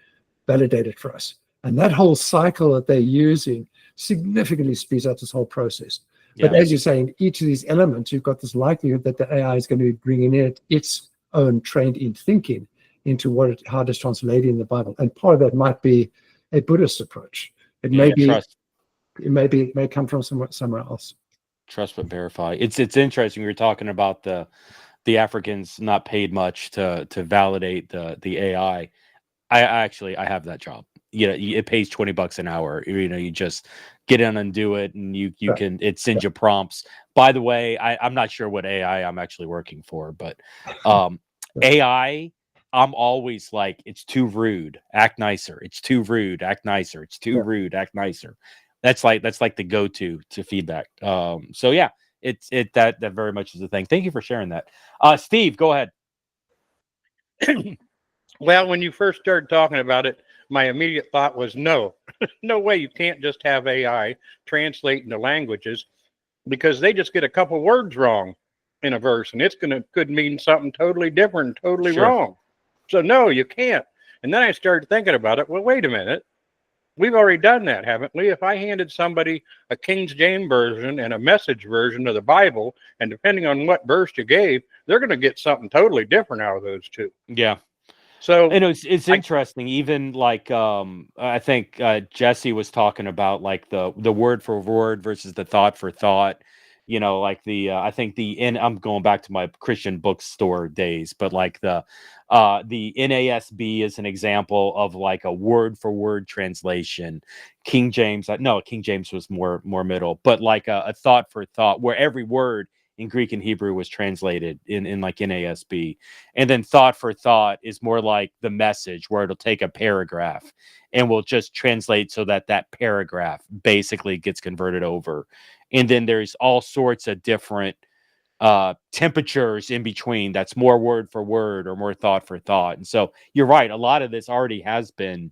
Validate it for us. And that whole cycle that they're using significantly speeds up this whole process. But as you're saying, each of these elements, you've got this likelihood that the AI is going to be bringing in its own trained in thinking into how it is translated in the Bible. And part of that might be a Buddhist approach. It may come from somewhere else. Trust but verify. It's interesting. We were talking about the Africans not paid much to validate the AI. I actually I have that job. You know, it pays $20 an hour. You know, you just get in and do it, and you Yeah. can it sends you prompts. By the way, I'm not sure what AI I'm actually working for, but AI, I'm always like, it's too rude, act nicer. It's too rude, act nicer. It's too Yeah. rude, act nicer. That's like the go-to to feedback. So yeah, that very much is the thing. Thank you for sharing that. Steve, go ahead. Well, when you first started talking about it, my immediate thought was no, no way. You can't just have AI translate into languages, because they just get a couple words wrong in a verse, and could mean something totally different, totally Sure. wrong. So no, you can't. And then I started thinking about it. Well, wait a minute. We've already done that, haven't we? If I handed somebody a King James version and a Message version of the Bible, and depending on what verse you gave, they're going to get something totally different out of those two. Yeah. So And it's interesting, even like I think Jesse was talking about like the word for word versus the thought for thought. You know, like I think I'm going back to my Christian bookstore days, but like the NASB is an example of like a word for word translation. King James, no, King James was more middle, but like a thought for thought, where every word in Greek and Hebrew was translated in like NASB. And then thought for thought is more like the Message, where it'll take a paragraph and will just translate so that paragraph basically gets converted over. And then there's all sorts of different temperatures in between. That's more word for word or more thought for thought. And so you're right. A lot of this already has been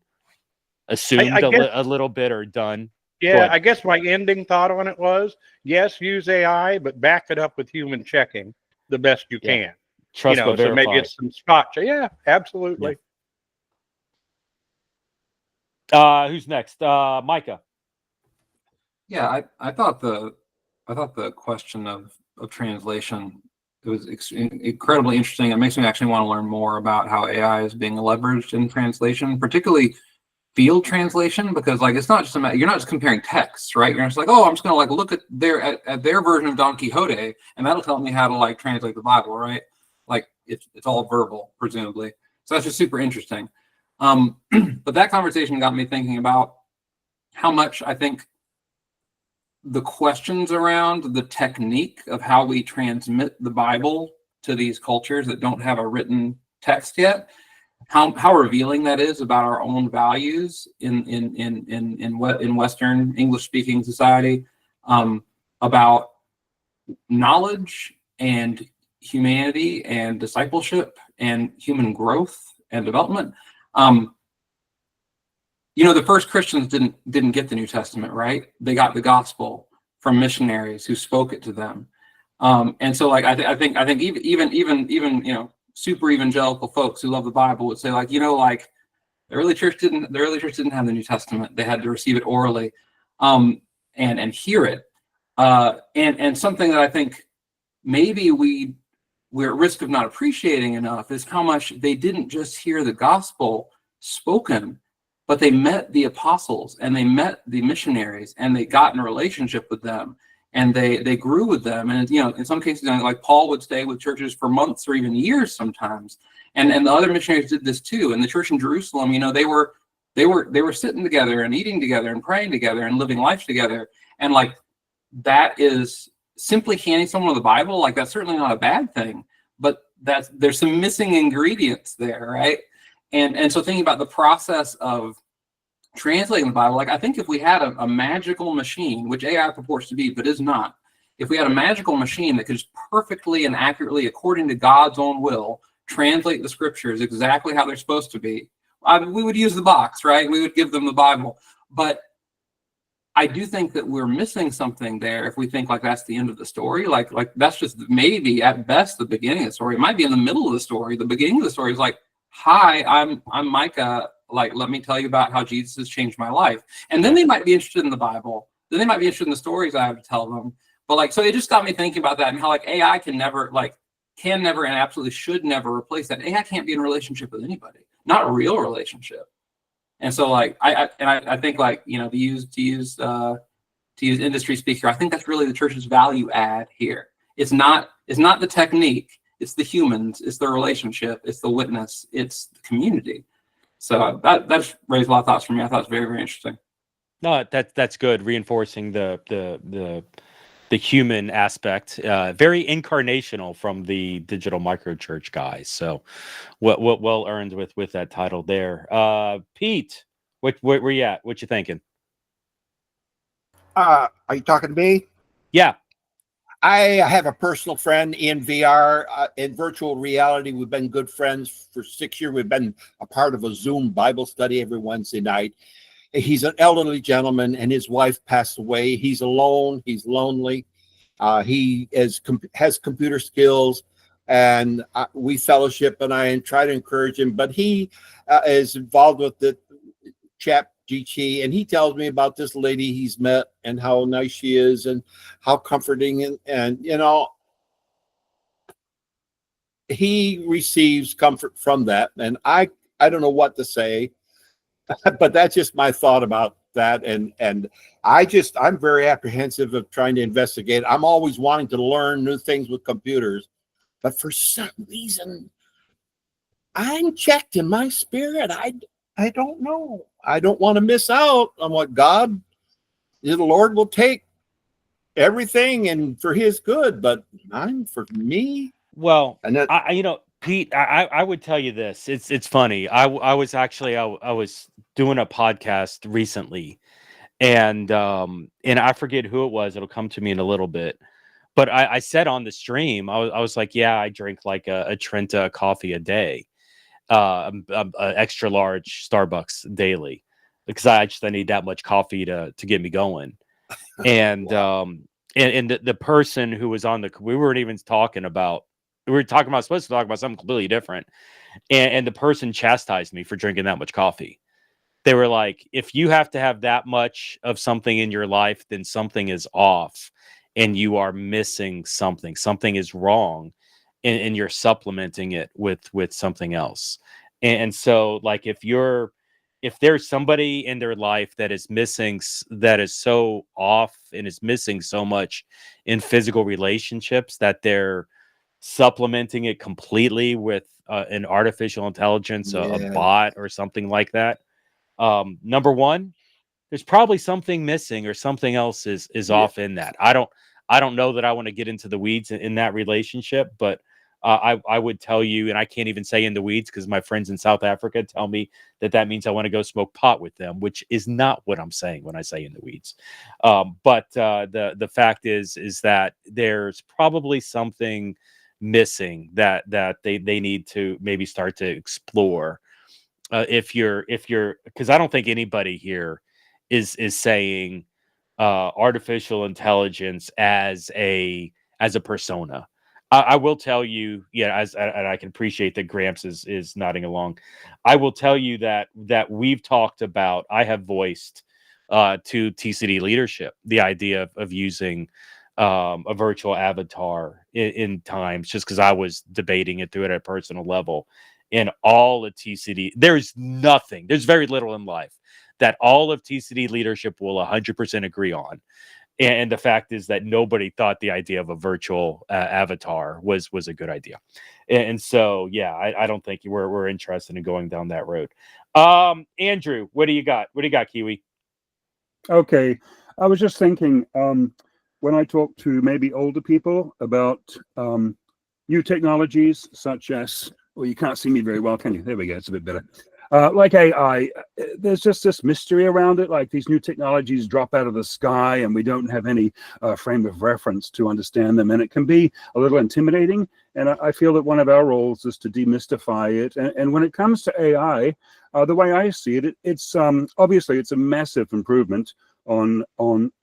assumed I guess, a little bit or done. yeah, I guess my ending thought on it was, yes, use AI, but back it up with human checking the best you Yeah. can. Trust but So verify. maybe it's some spot check. Yeah, absolutely. Who's next? Micah. Yeah, I thought the question of translation, it was incredibly interesting. It makes me actually want to learn more about how AI is being leveraged in translation, particularly field translation, because like it's not just you're not just comparing texts, right? You're just like, oh, I'm just gonna like look at their version of Don Quixote, and that'll tell me how to like translate the Bible, right? Like it's all verbal, presumably. So that's just super interesting. But that conversation got me thinking about how much I think the questions around the technique of how we transmit the Bible to these cultures that don't have a written text yet, how revealing that is about our own values in Western English speaking society, about knowledge and humanity and discipleship and human growth and development. The first Christians didn't get the New Testament, right? They got the gospel from missionaries who spoke it to them. And so like I think even super evangelical folks who love the Bible would say like, like the early church didn't have the New Testament. They had to receive it orally and hear it. And something that I think maybe we're at risk of not appreciating enough is how much they didn't just hear the gospel spoken, but they met the apostles and they met the missionaries and they got in a relationship with them and they grew with them. And in some cases, like Paul would stay with churches for months or even years sometimes. And the other missionaries did this too. And the church in Jerusalem, they were sitting together and eating together and praying together and living life together. And like that is simply handing someone the Bible, like that's certainly not a bad thing, but there's some missing ingredients there, right? And so thinking about the process of translating the Bible, like I think if we had a magical machine, which AI purports to be, but is not, if we had a magical machine that could just perfectly and accurately, according to God's own will, translate the scriptures exactly how they're supposed to be, we would use the box, right? We would give them the Bible. But I do think that we're missing something there if we think like that's the end of the story. Like that's just maybe at best the beginning of the story. It might be in the middle of the story. The beginning of the story is like, hi, I'm Micah. Like, let me tell you about how Jesus has changed my life. And then they might be interested in the Bible. Then they might be interested in the stories I have to tell them. But like, so it just got me thinking about that and how like AI can never and absolutely should never replace that. AI can't be in a relationship with anybody, not a real relationship. And so like I think like to use to use industry speak here, I think that's really the church's value add here. It's not the technique, it's the humans, it's the relationship, it's the witness, it's the community. So that's raised a lot of thoughts for me. I thought it was very, very interesting. No, that's good. Reinforcing the human aspect, very incarnational from the digital micro church guys. So, what well earned with that title there. Pete, where you at? What you thinking? Are you talking to me? Yeah. I have a personal friend in VR, in virtual reality. We've been good friends for 6 years. We've been a part of a Zoom Bible study every Wednesday night. He's an elderly gentleman, and his wife passed away. He's alone. He's lonely. He has computer skills, and we fellowship, and I try to encourage him. But he is involved with the chat GT, and he tells me about this lady he's met and how nice she is and how comforting, and you know, he receives comfort from that. And I don't know what to say, but that's just my thought about that. And I'm very apprehensive of trying to investigate. I'm always wanting to learn new things with computers, but for some reason I'm checked in my spirit. I don't know. I don't want to miss out on what the Lord will take everything and for his good, but for me. Well, And that, Pete, I would tell you this. It's funny. I was doing a podcast recently, and I forget who it was. It'll come to me in a little bit. But I said on the stream, I was like, yeah, I drink like a Trenta coffee a day, a extra large Starbucks daily, because I need that much coffee to get me going. And wow. And the person who was on we were supposed to talk about something completely different. And the person chastised me for drinking that much coffee. They were like, if you have to have that much of something in your life, then something is off and you are missing something. Something is wrong, and you're supplementing it with something else. And so, like, if there's somebody in their life that is so off and is missing so much in physical relationships that they're supplementing it completely with an artificial intelligence, a bot or something like that. Number one, there's probably something missing or something else is off in that. I don't know that I want to get into the weeds in that relationship, but I would tell you, and I can't even say in the weeds because my friends in South Africa tell me that means I want to go smoke pot with them, which is not what I'm saying when I say in the weeds. But the fact is that there's probably something missing that they need to maybe start to explore. If you're because I don't think anybody here is saying artificial intelligence as a persona. I will tell you, yeah, and I can appreciate that Gramps is nodding along. I will tell you that we've talked about, I have voiced to TCD leadership the idea of using a virtual avatar in times, just because I was debating it through at a personal level. In all of TCD, there's very little in life that all of TCD leadership will 100% agree on. And the fact is that nobody thought the idea of a virtual avatar was a good idea. And so, yeah, I don't think we're interested in going down that road. Andrew, what do you got? What do you got, Kiwi? Okay. I was just thinking, when I talk to maybe older people about new technologies such as, well, you can't see me very well, can you? There we go. It's a bit better. Like AI, there's just this mystery around it. Like these new technologies drop out of the sky and we don't have any frame of reference to understand them. And it can be a little intimidating. And I feel that one of our roles is to demystify it. And when it comes to AI, the way I see it, it's obviously it's a massive improvement on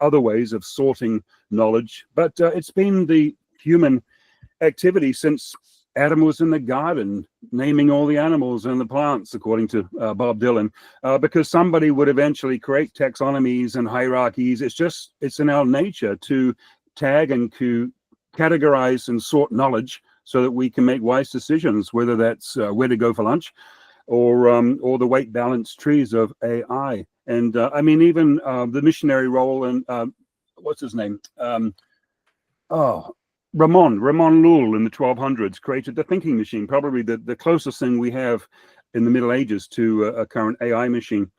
other ways of sorting knowledge. But it's been the human activity since Adam was in the garden, naming all the animals and the plants, according to Bob Dylan, because somebody would eventually create taxonomies and hierarchies. It's in our nature to tag and to categorize and sort knowledge so that we can make wise decisions, whether that's where to go for lunch or the weight balance trees of AI. And I mean, even the missionary role and what's his name? Ramon Llull in the 1200s created the thinking machine, probably the closest thing we have in the Middle Ages to a current AI machine.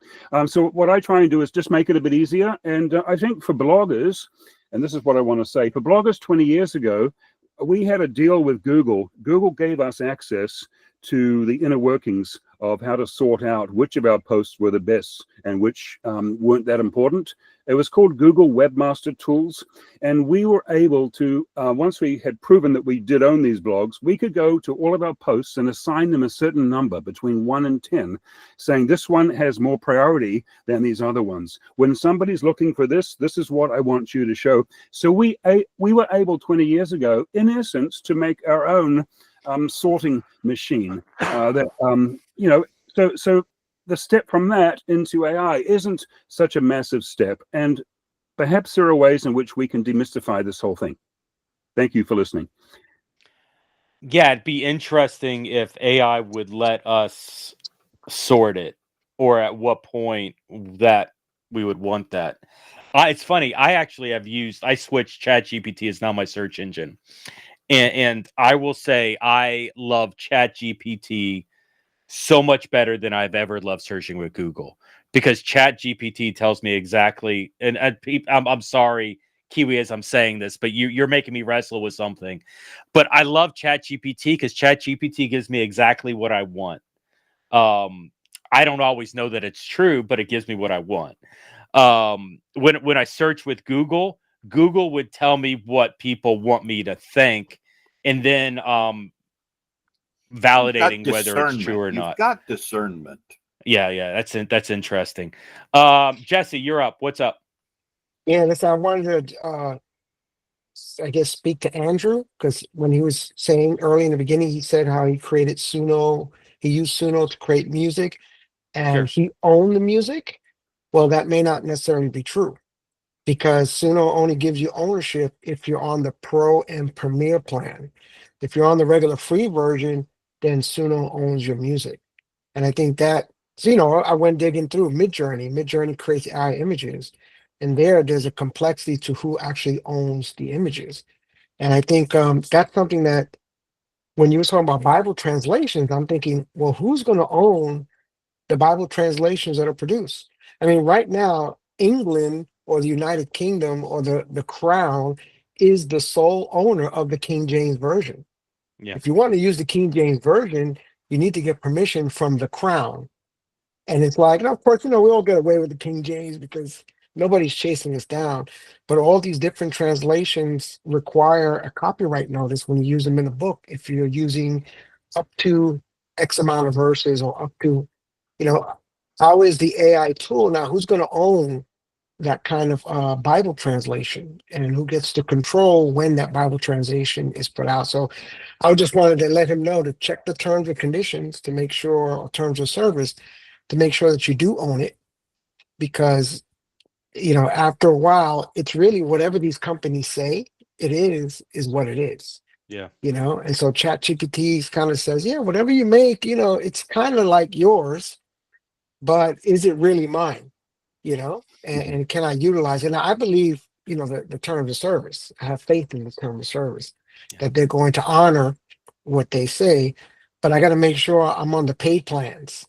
So what I try and do is just make it a bit easier. And I think for bloggers, and this is what I want to say, for bloggers 20 years ago, we had a deal with Google. Google gave us access to the inner workings of how to sort out which of our posts were the best and which weren't that important. It was called Google Webmaster Tools. And we were able to, once we had proven that we did own these blogs, we could go to all of our posts and assign them a certain number between 1 and 10, saying this one has more priority than these other ones. When somebody's looking for this, this is what I want you to show. So we were able 20 years ago, in essence, to make our own sorting machine so the step from that into AI isn't such a massive step, and perhaps there are ways in which we can demystify this whole thing. Thank you for listening. Yeah, it'd be interesting if AI would let us sort it, or at what point that we would want that. It's funny, I switched ChatGPT is now my search engine. And I will say I love ChatGPT so much better than I've ever loved searching with Google, because ChatGPT tells me exactly. And I'm sorry, Kiwi, as I'm saying this, but you're making me wrestle with something. But I love ChatGPT because ChatGPT gives me exactly what I want. I don't always know that it's true, but it gives me what I want. When I search with Google, Google would tell me what people want me to think, and then validating whether it's true or not. You've got discernment. Yeah, that's interesting. Jesse, you're up. What's up? Yeah, listen, I wanted to, I guess, speak to Andrew, because when he was saying early in the beginning, he said how he created Suno. He used Suno to create music, and he owned the music. Well, that may not necessarily be true, because Suno only gives you ownership if you're on the Pro and Premier plan. If you're on the regular free version, then Suno owns your music. And I think that, so, I went digging through Midjourney. Midjourney creates AI images, and there's a complexity to who actually owns the images. And I think that's something that, when you were talking about Bible translations, I'm thinking, well, who's going to own the Bible translations that are produced? I mean, right now, England or the United Kingdom or the Crown is the sole owner of the King James Version. Yeah. If you want to use the King James Version, you need to get permission from the Crown. And it's like, and of course, we all get away with the King James because nobody's chasing us down. But all these different translations require a copyright notice when you use them in a book. If you're using up to X amount of verses or up to, how is the AI tool now? Who's going to own that kind of Bible translation, and who gets to control when that Bible translation is put out? So I just wanted to let him know to check the terms and conditions to make sure, or terms of service, to make sure that you do own it, because after a while, it's really whatever these companies say it is what it is. Yeah. And so ChatGPT kind of says, yeah, whatever you make, it's kind of like yours, but is it really mine? And can I utilize it? And I believe, the terms of service. I have faith in the terms of service that they're going to honor what they say, but I got to make sure I'm on the paid plans.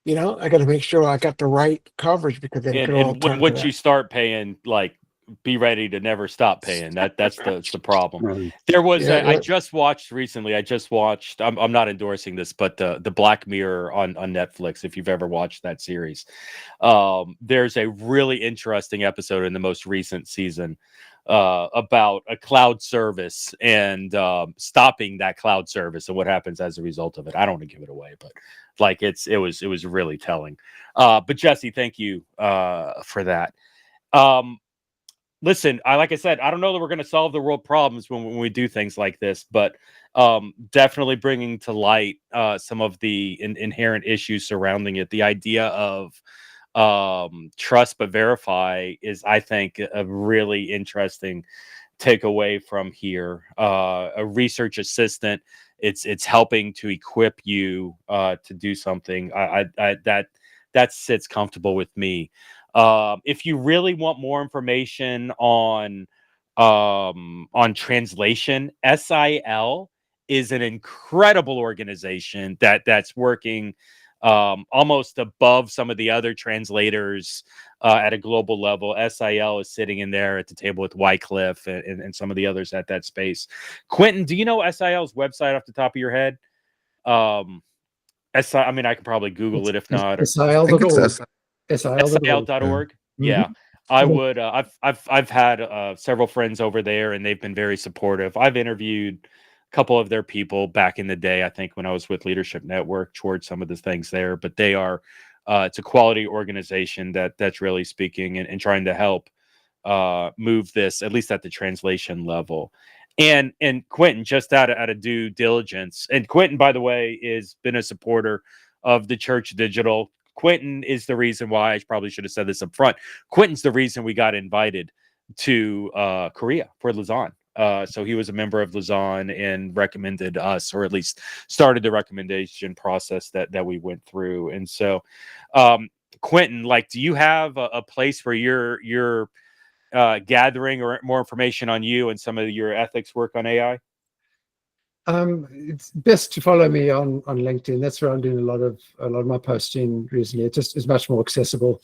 I got to make sure I got the right coverage, because then it could all And turn once to you start paying, like, be ready to never stop paying. That's the problem. Right. There was Yeah, I just watched recently. I'm not endorsing this, but the Black Mirror on Netflix. If you've ever watched that series, there's a really interesting episode in the most recent season about a cloud service and stopping that cloud service and what happens as a result of it. I don't want to give it away, but like it was really telling. But Jesse, thank you for that. Listen, like I said, I don't know that we're going to solve the world problems when we do things like this, but definitely bringing to light some of the inherent issues surrounding it. The idea of trust but verify is, I think, a really interesting takeaway from here. A research assistant, it's helping to equip you to do something. That sits comfortable with me. If you really want more information on translation, SIL is an incredible organization that's working almost above some of the other translators at a global level. SIL is sitting in there at the table with Wycliffe and some of the others at that space. Quentin, do you know SIL's website off the top of your head? I mean, I could probably Google it if not. I think it's SIL.org. SIL.org. SIL.org. Yeah. Yeah. I would. I've had several friends over there, and they've been very supportive. I've interviewed a couple of their people back in the day. I think when I was with Leadership Network, towards some of the things there. But they are. It's a quality organization that's really speaking and trying to help move this, at least at the translation level. And Quentin, just out of due diligence, and Quentin, by the way, has been a supporter of the Church Digital. Quentin is the reason why, I probably should have said this up front. Quentin's the reason we got invited to Korea for Lausanne. So he was a member of Lausanne and recommended us, or at least started the recommendation process that we went through. And so, Quentin, like, do you have a place where you're gathering or more information on you and some of your ethics work on AI? It's best to follow me on LinkedIn. That's where I'm doing a lot of my posting recently. It just is much more accessible.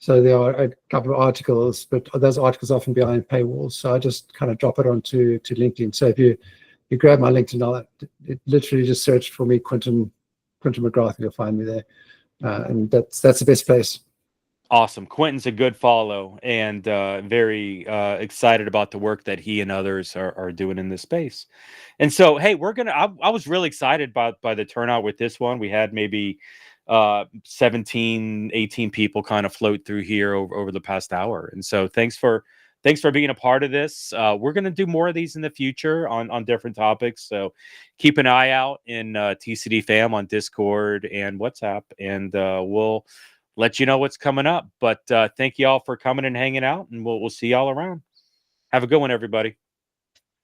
So there are a couple of articles, but those articles are often behind paywalls. So I just kind of drop it onto LinkedIn. So if you grab my LinkedIn, it literally just search for me, Quentin McGrath, you'll find me there. And that's the best place. Awesome. Quentin's a good follow, and very excited about the work that he and others are doing in this space. And so, hey, I was really excited by the turnout with this one. We had maybe 17, 18 people kind of float through here over the past hour. And so thanks for being a part of this. We're going to do more of these in the future on different topics. So keep an eye out in TCD fam on Discord and WhatsApp, and we'll let you know what's coming up. But thank you all for coming and hanging out, and we'll see y'all around. Have a good one, everybody.